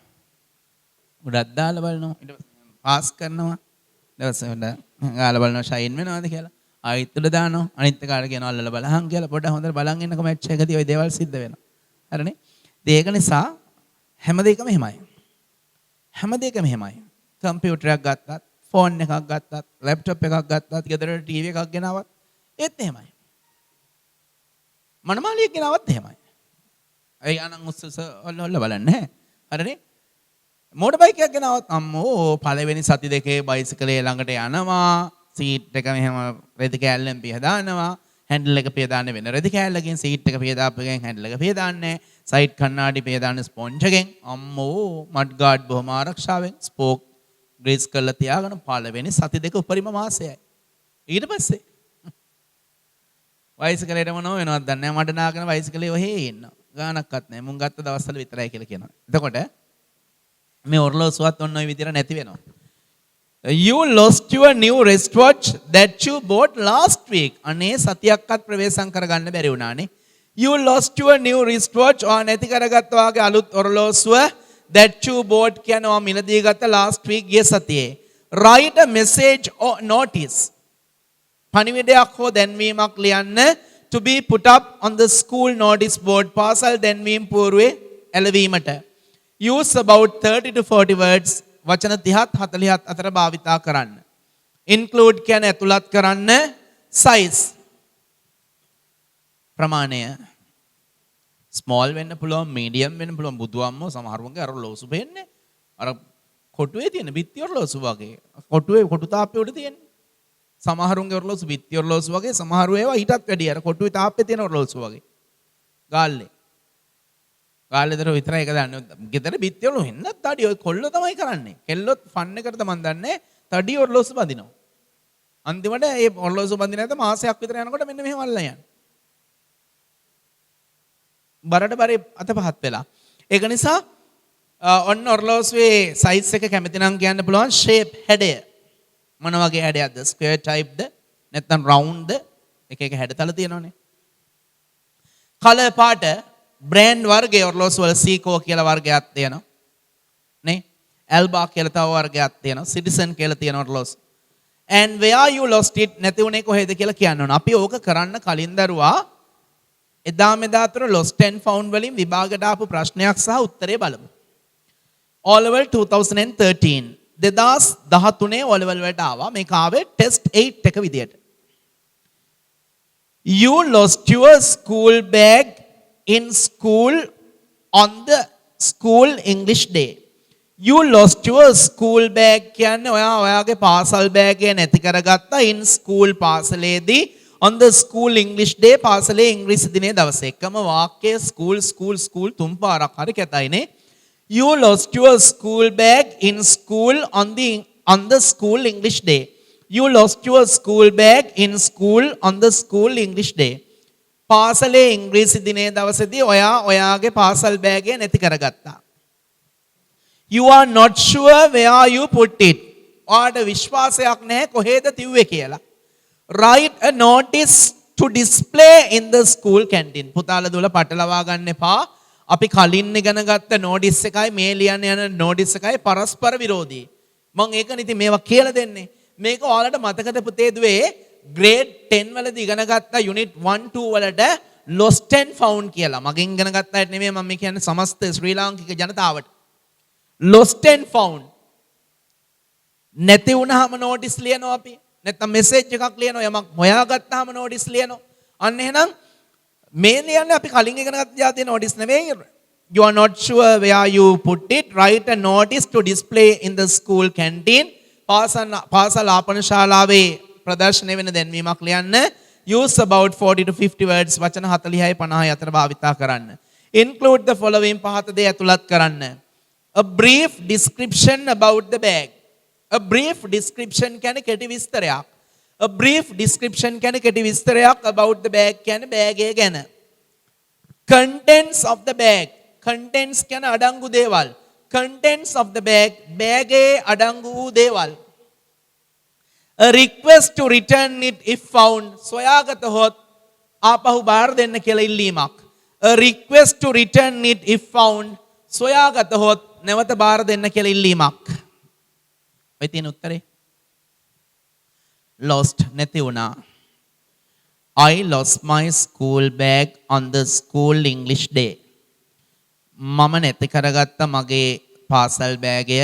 උඩක් දාලා බලනවා. ඊට පස්සේ පාස් කරනවා. ඊට ගාලා බලනවා ෂයින් වෙනවද කියලා. ආයෙත් උඩ දානවා. අනිත් එකාට කියනවා අල්ලලා බලහන් කියලා. පොඩ්ඩක් හොඳට බලන් ඉන්නකෝ මැච් එකකදී ওই දේවල් සිද්ධ වෙනවා. හරිනේ? ඒක නිසා හැම දෙයකම එහෙමයි. හැම දෙයකම එහෙමයි. කම්පියුටරයක් ගත්තත්, ෆෝන් එකක් ගත්තත්, ලැප්ටොප් එකක් ගත්තත්, ගෙදරට ටීවී එකක් ගෙනාවත් ඒත් එහෙමයි. මනමාලියක් ගෙනාවත් එහෙමයි. ඒ අනන් උස්සස ඔල්ල බලන්නේ නැහැ. හරිනේ? මෝටර් බයික් එකක් ගෙනාවත් අම්මෝ පළවෙනි සති දෙකේ බයිසිකලේ ළඟට යනවා. සීට් එක මෙහෙම රෙදි කෑල්ලෙන් පිහදානවා. හැන්ඩල් එක පිහදාන්නේ වෙන රෙදි කෑල්ලකින්. සීට් එක පිහදාපුවකින් හැන්ඩල් එක පිහදාන්නේ. සයිඩ් කණ්ණාඩි පිහදාන්නේ ස්පොන්ජ් එකෙන්. අම්මෝ මඩ් ගාඩ් බොහොම ආරක්ෂාවෙන් ස්පෝක් ග්‍රීස් කරලා තියාගෙන පළවෙනි සති දෙක උපරිම මාසයයි. ඊට පස්සේ වයිසිකලේට මොනව වෙනවද දන්නේ නැහැ. මට නාගෙන වයිසිකලේ ඔහේ ඉන්නවා. ගානක්වත් නැහැ. මුන් ගත්ත දවස්වල විතරයි කියලා කියනවා. එතකොට මේ ඔරලෝසුවත් ඔන්න ඔය විදිහට නැති වෙනවා. You lost your new wristwatch that you bought last week. අනේ සතියක්වත් ප්‍රවේශම් කරගන්න බැරි වුණානේ. You lost your new wristwatch. ඔය නැති කරගත්ත වාගේ අලුත් ඔරලෝසුව that you bought කියනවා මිලදී ගත්ත last week ගිය සතියේ. Write a message or notice. පණිවිඩයක් හෝ දැන්වීමක් ලියන්න to be put up on the school notice board. පාසල් දැන්වීම් පූර්වේ එළවීමට. Use about 30 to 40 words. වචන 30ත් 40ත් අතර භාවිතා කරන්න. Include කියන්නේ ඇතුළත් කරන්න. Size ප්‍රමාණය small වෙන්න පුළුවන්, medium වෙන්න පුළුවන්. බුදුම්මෝ සමහරුන්ගේ අර ලෝසු වෙන්නේ අර කොටුවේ තියෙන බිත්ති ඔරලෝසු වගේ. කොටුවේ කොටු තාප්පේ උඩ තියෙන. සමහරුන්ගේ ඔරලෝසු බිත්ති ඔරලෝසු වගේ, සමහරු ඒවා ඊටත් වැඩි අර කොටුවේ තාප්පේ තියෙන ඔරලෝසු වගේ. ගාල්ලේ. ගාල්ලේතර විතරයි ඒක දන්නේ. ගෙදර බිත්ති ඔරලෝසු හෙන්නත් තඩි ඔය කොල්ල තමයි කරන්නේ. කෙල්ලොත් ෆන් එකකට මන් දන්නේ තඩි ඔරලෝසු බඳිනවා. අන්තිමට ඒ ඔරලෝසු බඳින නැත මාසයක් විතර යනකොට මෙන්න මෙහෙම අල්ලලා යනවා. බරට බරේ අත පහත් වෙලා. ඒක නිසා ඔන්න ඔරලෝසුවේ සයිස් එක කැමති නම් කියන්න පුළුවන් ෂේප් හැඩය. මොන වගේ හැඩයක්ද? ස්ක්වෙයර් ටයිප්ද නැත්නම් රවුන්ඩ්ද? එක එක හැඩතල තියෙනවනේ. කලර් පාට බ්‍රෑන්ඩ් වර්ගයේ ඔරලෝසු වල සීකෝ කියලා වර්ගයක් තියෙනවා. නේ? ඇල්බා කියලා තව වර්ගයක් තියෙනවා. සිටිසන් කියලා තියෙන ඔරලෝසු. and where you lost it නැති උනේ කොහෙද කියලා කියන්න ඕන. අපි ඕක කරන්න කලින් දරුවා එදා මෙදා අතර lost and found වලින් විභාගයට ආපු ප්‍රශ්නයක් සහ උත්තරේ බලමු. O level 2013 2013 ඔලෙවල් වලට ආවා. මේක ආවේ ටෙස්ට් 8 එක විදියට. You lost your school bag in school on the school English day. You lost your school bag කියන්නේ ඔයාගේ පාසල් බෑගය නැති කරගත්තා in school පාසලේදී on the school English day පාසලේ ඉංග්‍රීසි දිනේ දවසේ. එකම වාක්‍යය school තුන් පාරක් හරි කැතයිනේ. You lost your school bag in school on the school English day. You lost your school bag in school on the school English day. පාසලේ ඉංග්‍රීසි දිනේ දවසේදී ඔයාගේ පාසල් බෑගය නැති කරගත්තා. You are not sure where you put it. ඔයාට විශ්වාසයක් නැහැ කොහෙද තියුවේ කියලා. Write a notice to display in the school canteen. පුතාලා දුවලා පටලවා ගන්න එපා. අපි කලින් ඉගෙන ගත්ත නෝටිස් එකයි මේ ලියන්න යන නෝටිස් එකයි පරස්පර විරෝධී. මම ඒකනේ ඉතින් මේවා කියලා දෙන්නේ. මේක ඔයාලට මතකද පුතේ දුවේ grade 10 වලදී ඉගෙන ගත්ත unit 1 2 වලට lost and found කියලා. මගෙන් ඉගෙන ගත්ත අයට නෙමෙයි මම කියන්නේ සමස්ත ශ්‍රී ලාංකික ජනතාවට. lost and found. නැති වුණාම නෝටිස් ලියනවා අපි. නැත්නම් මෙසේජ් එකක් ලියනවා යමක් හොයාගත්තාම නෝටිස් ලියනවා. අන්න එහෙනම් මේ ලියන්නේ අපි කලින් ඉගෙන ගත්ත જાතිය නෝටිස් නෙවෙයි. You are not sure where you put it. Write a notice to display in the school canteen. පාසල් ආපන ශාලාවේ ප්‍රදර්ශනය වෙන දැන්වීමක් ලියන්න. Use about 40 to 50 words. වචන 40යි 50යි අතර භාවිතා කරන්න. Include the following පහත දේ ඇතුළත් කරන්න. A brief description about the bag. A brief description කියන්නේ කෙටි විස්තරයක්. A brief description කියන්නේ කෙටි විස්තරයක් about the bag කියන්නේ බෑගය ගැන. Contents of the bag. Contents කියන්නේ අඩංගු දේවල්. Contents of the bag බෑගේ අඩංගු වූ දේවල්. A request to return it if found. සොයාගතහොත් ආපහු බාර දෙන්න කියලා ඉල්ලීමක්. A request to return it if found. සොයාගතහොත් නැවත බාර දෙන්න කියලා ඉල්ලීමක්. ඔය තියෙන උත්තරේ lost නැති වුණා. I lost my school bag on the school English day. මම නැති කරගත්ත මගේ පාසල් බෑගය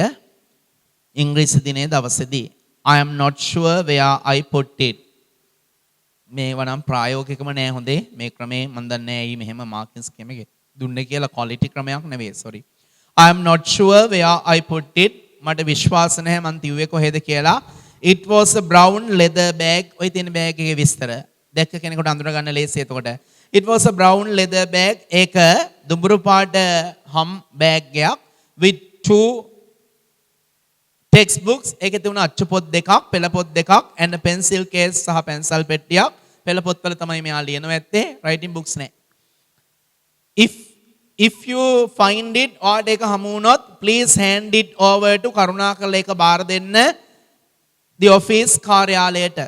ඉංග්‍රීසි දිනේ දවසේදී. I am not sure where I put it. මේව නම් ප්‍රායෝගිකම නෑ හොඳේ. මේ ක්‍රමේ මම දන්නේ ඇයි මෙහෙම මාකින්ස් කෙමගේ දුන්නේ කියලා ක්වොලිටි ක්‍රමයක් නෙවෙයි. sorry. I am not sure where I put it. මට විශ්වාස නැහැ මං තියුවේ කොහෙද කියලා. It was a brown leather bag. ඔය තියෙන බෑග් එකේ විස්තර දැක්ක කෙනෙකුට අඳුර ගන්න ලේසි එතකොට. It was a brown leather bag. ඒක දුඹුරු පාට හම් බෑග් එකක් with two textbooks. ඒකේ තිබුණ අච්චු පොත් දෙකක්, පෙළ පොත් දෙකක් and a pencil case සහ පෙන්සල් පෙට්ටියක්. පෙළ පොත්වල තමයි මෙයා ලියනවා ඇත්තේ. writing books නෑ. If you find it or ඒක හමු වුණොත් please hand it over to කරුණාකරලා ඒක බාර දෙන්න the office කාර්යාලයට.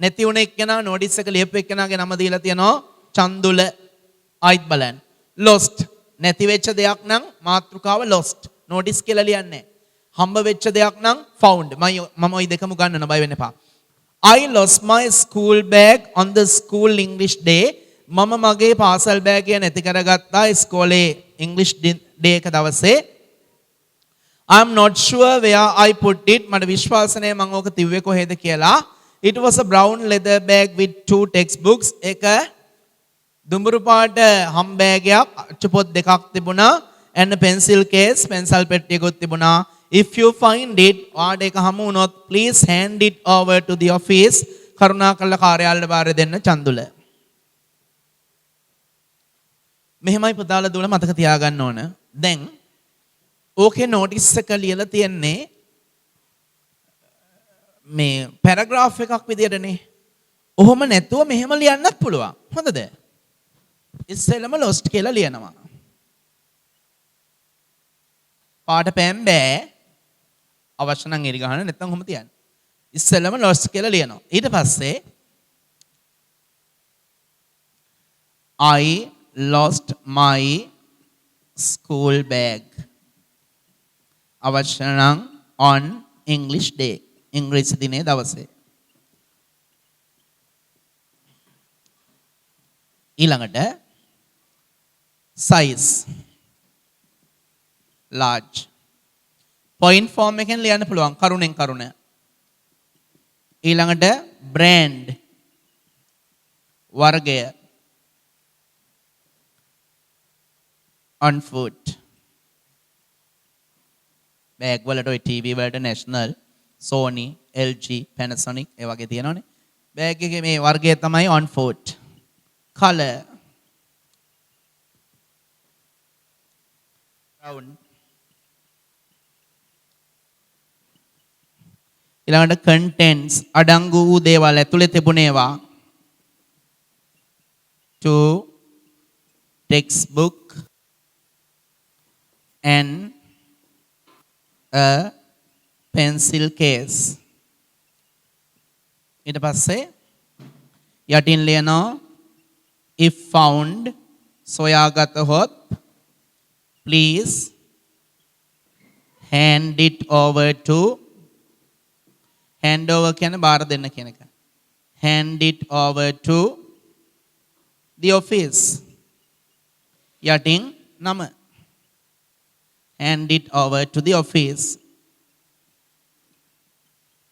නැති වුණ එක්කෙනා නෝටිස් එක ලියපු එක්කෙනාගේ නම දීලා තියෙනවා චන්දුල. ආයිත් බලන්න. lost නැති වෙච්ච දෙයක් නම් මාතෘකාව lost. නෝටිස් කියලා ලියන්නේ. හම්බ වෙච්ච දෙයක් නම් found. මම ওই දෙකම ගන්නන බය වෙන්න එපා. I lost my school bag on the school English day. මම මගේ පාසල් බෑගය නැති කරගත්තා ඉස්කෝලේ ඉංග්‍රීසි ඩේ එක දවසේ. I am not sure where I put it. මට විශ්වාස නැහැ මම ඕක තිව්වේ කොහෙද කියලා. It was a brown leather bag with two textbooks. ඒක දුඹුරු පාට හම් බෑගයක් අච්චු පොත් දෙකක් තිබුණා and a pencil case පෙන්සල් පෙට්ටියකුත් තිබුණා. If you find it ඔයාට ඒක හමු වුණොත් please hand it over to the office කරුණාකරලා කාර්යාලයට බාර දෙන්න චන්දුල. මෙහෙමයි පුතාලා දුවලා මතක තියාගන්න ඕන. දැන් ඕකේ නෝටිස් එක ලියලා තියන්නේ මේ පැරග්‍රාෆ් එකක් විදියටනේ. ඔහොම නැතුව මෙහෙම ලියන්නත් පුළුවන්. හොඳද? ඉස්සෙල්ලම lost කියලා ලියනවා. පාට පෑම් බෑ. අවශ්‍ය නම් එරි ගහන්න නැත්නම් ඔහොම තියන්න. ඉස්සෙල්ලම lost කියලා ලියනවා. ඊට පස්සේ I lost my school bag. අවශ්‍ය නම් on English day. ඉංග්‍රීසි දිනේ දවසේ. ඊළඟට size large. point form එකෙන් ලියන්න පුළුවන් කරුණෙන් කරුණ. ඊළඟට brand වර්ගය on foot. බෑග් වලට ඔය TV වලට national, Sony, LG, Panasonic ඒ වගේ තියෙනවනේ. බෑග් එකේ මේ වර්ගය තමයි on foot. color brown. ඊළඟට contents අඩංගු වූ දේවල් ඇතුලේ තිබුණේවා. to textbook and a pencil case. ඊට පස්සේ යටින් ලියනවා if found සොයාගතහොත් please hand it over to hand over කියන්නේ බාර දෙන්න කියන එක. hand it over to the office. යටින් නම hand it over to the office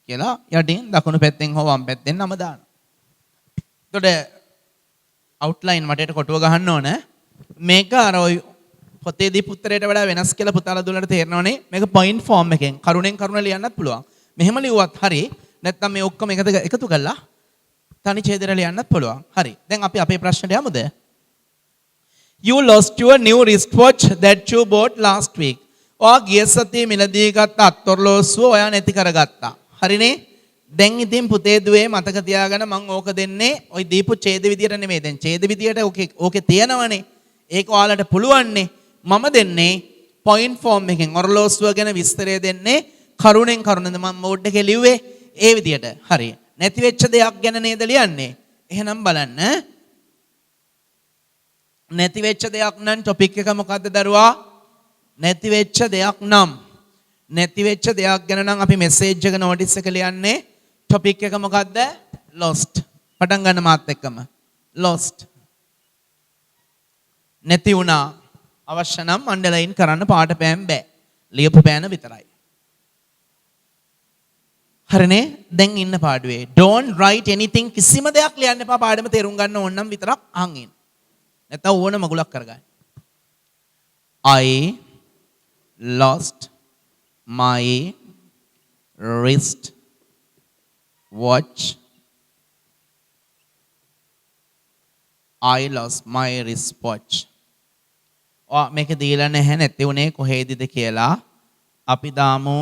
කියලා යටින් දකුණු පැත්තෙන් හෝ වම් පැත්තෙන් නම දානවා. එතකොට outline වටේට කොටුව ගහන්න ඕන. මේක අර ඔය පොතේ දීපු උත්තරයට වඩා වෙනස් කියලා පුතාලා දුන්නට තේරෙනවනේ. මේක point form එකෙන් කරුණෙන් කරුණ ලියන්නත් පුළුවන්. මෙහෙම ලිව්වත් හරි. නැත්නම් මේ ඔක්කොම එකතු කරලා තනි ඡේදයට ලියන්නත් පුළුවන්. හරි. දැන් අපි අපේ ප්‍රශ්නට යමුද? You lost your new wristwatch that you bought last week. ඔයා ගිය සතියේ මිලදී ගත්ත අත්අොරලෝසුව ඔයා නැති කරගත්තා. හරිනේ? දැන් ඉතින් පුතේ දුවේ මතක තියාගන්න මම ඕක දෙන්නේ ওই දීපු ඡේද විදියට නෙමෙයි. දැන් ඡේද විදියට ඕකේ තියෙනවනේ. ඒක ඔයාලට පුළුවන්නේ. මම දෙන්නේ point form එකෙන් ඔරලෝසුව ගැන විස්තරය දෙන්නේ කරුණෙන් කරුණද මම බෝඩ් එකේ ලිව්වේ ඒ විදියට. හරි. නැති වෙච්ච දෙයක් ගැන නේද ලියන්නේ? එහෙනම් බලන්න. නැති වෙච්ච දෙයක් නම් ටොපික් එක මොකද්ද දරුවා? නැති වෙච්ච දෙයක් නම් නැති වෙච්ච දෙයක් ගැන නම් අපි මෙසේජ් එක නෝටිස් එක ලියන්නේ ටොපික් එක මොකද්ද? lost. පටන් ගන්න මාත් එක්කම. lost. නැති වුණා. අවශ්‍ය නම් අන්ඩර්ලයින් කරන්න පාට පෑම් බෑ. ලියපු පෑන විතරයි. හරිනේ? දැන් ඉන්න පාඩුවේ don't write anything කිසිම දෙයක් ලියන්න එපා. පාඩම තේරුම් ගන්න ඕන නම් විතරක් අහන් ඉන්න. නැත්නම් ඕන මගුලක් කරගන්න. I lost my wrist watch. I lost my wristwatch. මේක දීලා නැහැ නැති උනේ කොහේදද කියලා අපි දාමු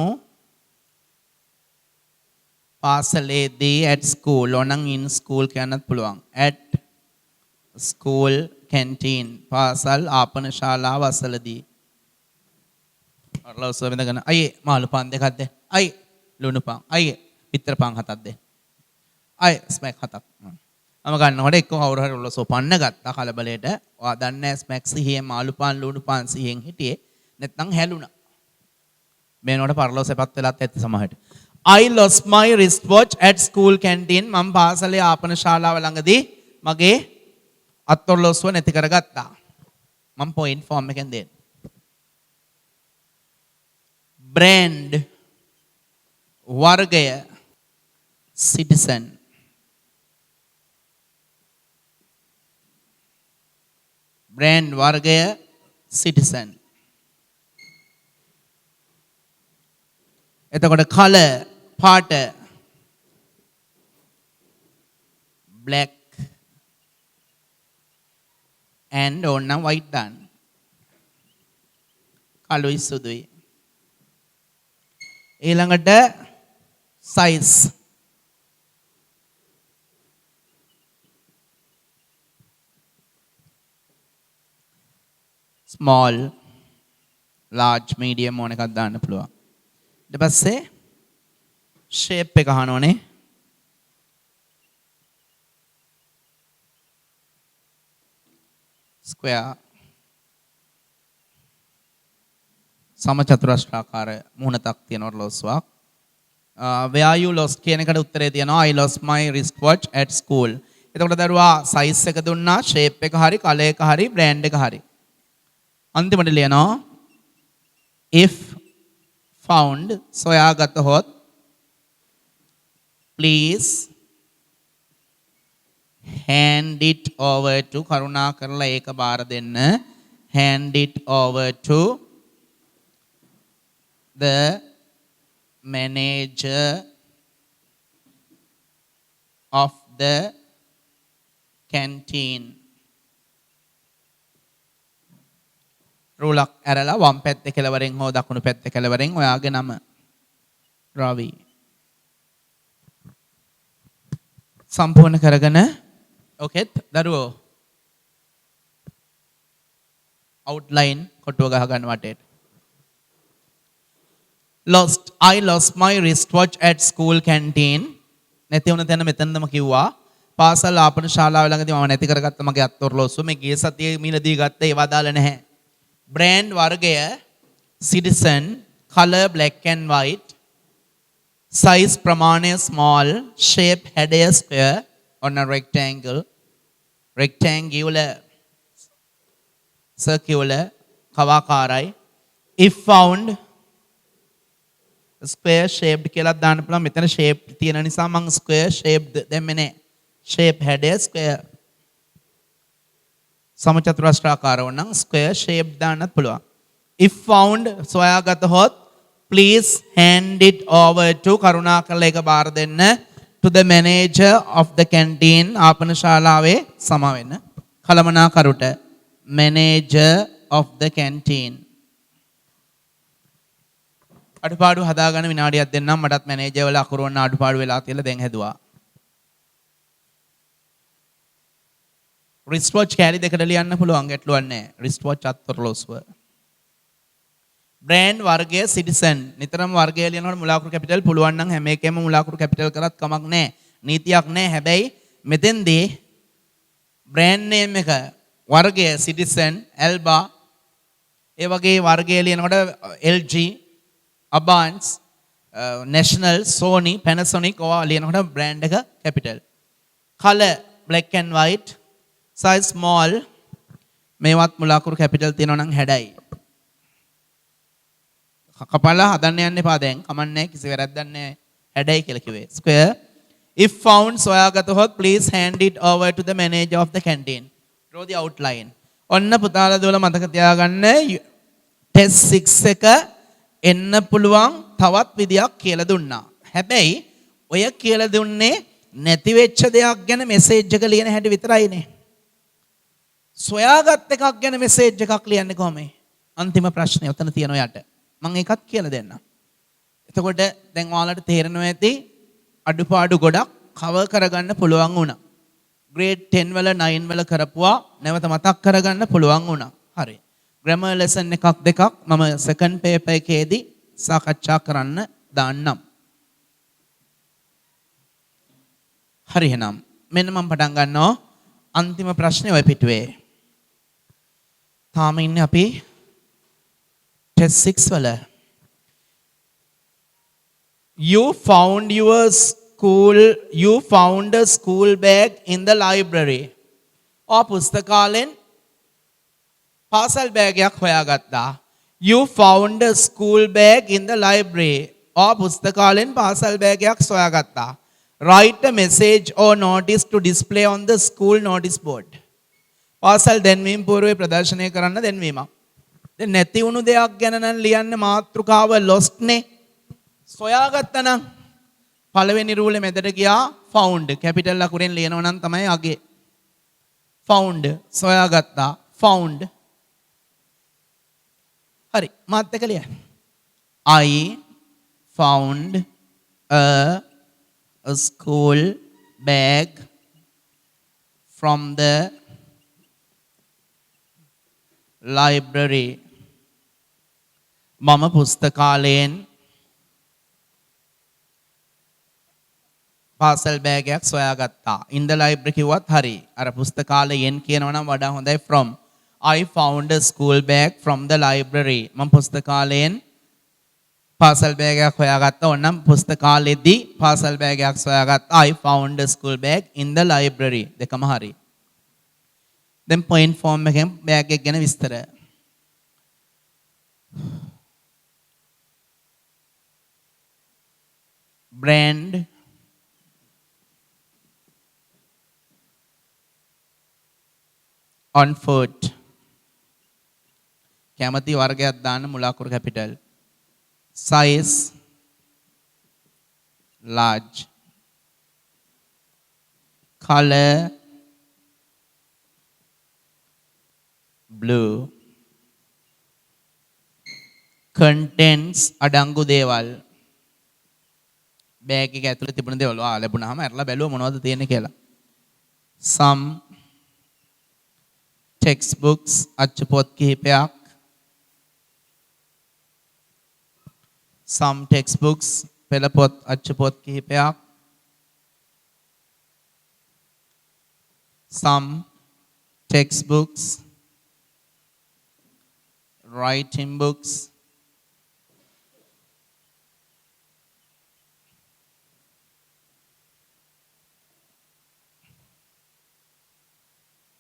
පාසලේදී at school ඕනනම් in school කියන්නත් පුළුවන් at school canteen පාසල් ආපන ශාලාව අසලදී අරලවස වෙනදගෙන අයියේ මාළු පාන් දෙකක් දෙන්න අයියේ ලුණු පාන් අයියේ පිටර පාන් හතක් දෙන්න අයියේ ස්මැක් හතක් මම ගන්නකොට එක්ක කවුරු හරි ඔලසෝ පන්න ගත්තා කලබලයට ඔයා දන්නේ ස්මැක් සිහියෙන් මාළු පාන් ලුණු පාන් සිහියෙන් හිටියේ නැත්නම් හැලුණා මේනකොට පරලෝසෙපත් වෙලත් ඇත්ත සමහරට I lost my wristwatch at school canteen මම පාසලේ ආපන ශාලාව ළඟදී මගේ අත්අොරලෝසුව නැති කරගත්තා මම point form එකෙන් දෙන්න brand වර්ගය citizen brand වර්ගය citizen එතකොට color පාට black and ඕනනම් white දාන්න කළුයි සුදුයි ඊළඟට size small large medium ඕන එකක් දාන්න පුළුවන් ඊට පස්සේ shape එක අහනෝනේ square සමචතුරස්‍රාකාර මුහුණක් තියෙන ඔරලෝසුවක් where you lost කියන එකට උත්තරේ තියෙනවා I lost my wristwatch at school එතකොට දරුවා size එක දුන්නා shape එක හරි color එක හරි brand එක හරි අන්තිමට ලියනවා if found සොයාගතහොත් please hand it over to කරුණා කරලා ඒක බාර දෙන්න hand it over to the manager of the canteen රූලක් ඇරලා වම් පැත්තේ කෙළවරෙන් හෝ දකුණු පැත්තේ කෙළවරෙන් ඔයාගේ නම රවි සම්පූර්ණ කරගෙන ඔකෙත් දරුවෝ outline කොටුව ගහ ගන්න වටේට I lost my wristwatch at school canteen නැති වුණ තැන මෙතනදම කිව්වා පාසල් ආපන ශාලාව ළඟදී මම නැති කරගත්ත මගේ අත්ඔරලෝසුව මේ ගිය සතියේ මිලදී ගත්ත ඒවා දාලා නැහැ brand වර්ගය citizen color black and white size ප්‍රමාණය small shape header square on a rectangular circular කවාකාරයි if found square shaped කියලා දාන්න පුළුවන් මෙතන shape තියෙන නිසා මම square shaped දැම්මේ නැහැ shape header square සමචතුරස්‍රාකාර වුණනම් square shape දාන්නත් පුළුවන් if found සොයාගතහොත් please hand it over to කරුණාකරලා ඒක බාර දෙන්න to the manager of the canteen ආපන ශාලාවේ සම වෙන්න කළමනාකරුට manager of the canteen අඩුපාඩු හදාගන්න විනාඩියක් දෙන්නම් මටත් මැනේජර් වල අකුරු වන්න අඩුපාඩු වෙලා තියලා දැන් හැදුවා wristwatch කැරි දෙකට ලියන්න පුළුවන් ගැටලුවක් නැහැ wristwatch අත්ඔරලෝසුව brand වර්ගය citizen නිතරම වර්ගය ලියනකොට මුලාකුරු කැපිටල් පුළුවන් නම් හැම එකෙම මුලාකුරු කැපිටල් කරත් කමක් නැහැ නීතියක් නැහැ හැබැයි මෙතෙන්දී brand name එක වර්ගය citizen alba ඒ වගේ වර්ගය ලියනකොට LG Abans national Sony Panasonic ඔවා ලියනකොට brand එක capital color black and white size small මේවත් මුලාකුරු capital තියෙනවා නම් හැඩයි කපලා හදන්න යන්න එපා දැන් කමන්නේ කිසි වැරද්දක් නැහැ හැඩයි කියලා කිව්වේ square if found සොයාගතහොත් please hand it over to the manager of the canteen draw the outline ඔන්න පුතාලා දුවලා මතක තියාගන්න test 6 එක එන්න පුළුවන් තවත් විදියක් කියලා දුන්නා හැබැයි ඔය කියලා දුන්නේ නැති වෙච්ච දෙයක් ගැන මෙසේජ් එක ලියන හැටි විතරයිනේ සොයාගත් එකක් ගැන මෙසේජ් එකක් ලියන්නේ කොහොමද අන්තිම ප්‍රශ්නේ උතන තියෙනවා යට මම ඒකත් කියලා දෙන්නම්. එතකොට දැන් ඔයාලට තේරෙනවා ඇති අඩුපාඩු ගොඩක් කවර් කරගන්න පුළුවන් වුණා. grade 10 වල 9 වල කරපුවා නැවත මතක් කරගන්න පුළුවන් වුණා. හරි. grammar lesson එකක් දෙකක් මම second paper එකේදී සාකච්ඡා කරන්න දාන්නම්. හරි එහෙනම් මෙන්න මම පටන් ගන්නවා අන්තිම ප්‍රශ්නේ ඔය පිටුවේ. තාම ඉන්නේ අපි test 6 වල you found a school bag in the library ඔය පුස්තකාලෙන් පාසල් බෑගයක් හොයාගත්තා you found a school bag in the library ඔය පුස්තකාලෙන් පාසල් බෑගයක් සොයාගත්තා write a message or notice to display on the school notice board පාසල් දැන්වීම පූර්වයේ ප්‍රදර්ශනය කරන්න දැන්වීමක් දැන් නැති වුණු දෙයක් ගැන නම් ලියන්න මාතෘකාව lost නේ සොයාගත්තා නම් පළවෙනි රූලේ මැදට ගියා found කැපිටල් අකුරෙන් ලියනවා නම් තමයි අගේ found සොයාගත්තා found හරි මාත් එක ලියන්න I found a school bag from the library මම පුස්තකාලයෙන් පාසල් බෑගයක් සොයාගත්තා in the library කිව්වත් හරි අර පුස්තකාලයෙන් කියනවා නම් වඩා හොඳයි from I found a school bag from the library මම පුස්තකාලයෙන් පාසල් බෑගයක් හොයාගත්තා ඕනම් පුස්තකාලෙදී පාසල් බෑගයක් සොයාගත්තා I found a school bag in the library දෙකම හරි දැන් point form එකෙන් බෑග් එක ගැන විස්තර brand on foot. කැමති වර්ගයක් දාන්න මුලාකුරු capital. Size large. Color blue. Contents අඩංගු දේවල්. බෑග් එක ඇතුලේ තිබුණ දේවල් ලැබුණාම අරලා බැලුවා මොනවද තියෙන්නේ කියලා. Some textbooks අච්චුපොත් කිහිපයක්. Some textbooks පෙළපොත් අච්චුපොත් කිහිපයක්. Some textbooks writing books.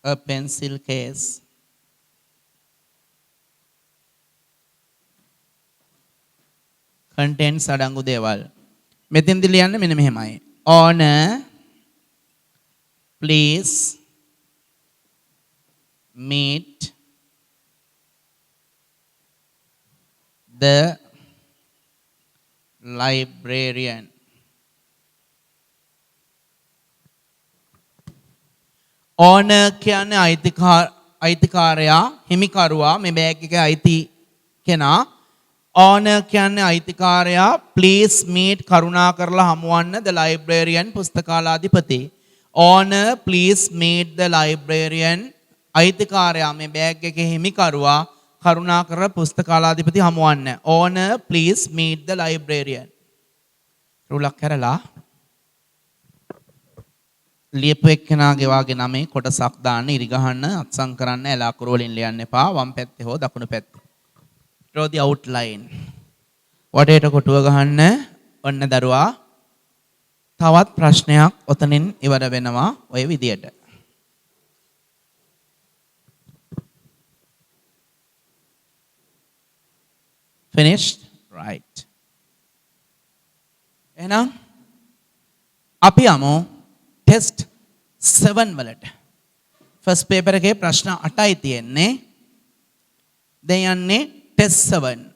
A pencil case. Contents අඩංගු දේවල්. මෙතෙන්දි ලියන්න මෙන්න මෙහෙමයි. Honor, please meet the librarian. ඕනර් කියන්නේ අයිතිකාරයා හිමිකරුවා මේ බෑග් එකේ අයිති කෙනා. ඕනර් කියන්නේ අයිතිකාරයා. ප්ලීස් මීට් කරුණා කරලා හමුවන්න ද ලයිබ්‍රේරියන් පුස්තකාලාධිපති. ඕනර් ප්ලීස් මීට් ද ලයිබ්‍රේරියන් අයිතිකාරයා මේ බෑග් එකේ හිමිකරුවා කරුණා කරලා පුස්තකාලාධිපති හමුවන්න. ඕනර් ප්ලීස් මීට් ද ලයිබ්‍රේරියන්. රුලක් කරලා ලියපු එක්කෙනාගේ වාගේ නමේ කොටසක් දාන්න ඉරි ගහන්න අත්සන් කරන්න ඇලාකුරු වලින් ලියන්න එපා වම් පැත්තේ හෝ දකුණු පැත්තේ. draw the outline. වටේට කොටුව ගහන්න. ඔන්න දරුවා තවත් ප්‍රශ්නයක් ඔතනින් ඉවර වෙනවා ඔය විදියට. finished right. එහෙනම් අපි යමු ටෙස්ට් 7 වලට. ෆස්ට් පේපර් එකේ ප්‍රශ්න 8යි තියෙන්නේ. දැන් යන්නේ ටෙස්ට් 7.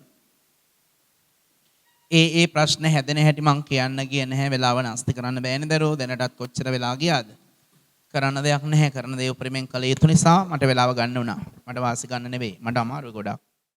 ඒ ප්‍රශ්න හැදෙන හැටි මං කියන්න ගියේ නැහැ. වෙලාව නැස්ති කරන්න බෑනේ දරුවෝ. දැනටත් කොච්චර වෙලා ගියාද? කරන්න දෙයක් නැහැ. කරන දේ උපරිමයෙන් කළ යුතු නිසා මට වෙලාව ගන්න වුණා. මට වාසි ගන්න නෙවෙයි. මට අමාරුයි ගොඩක්.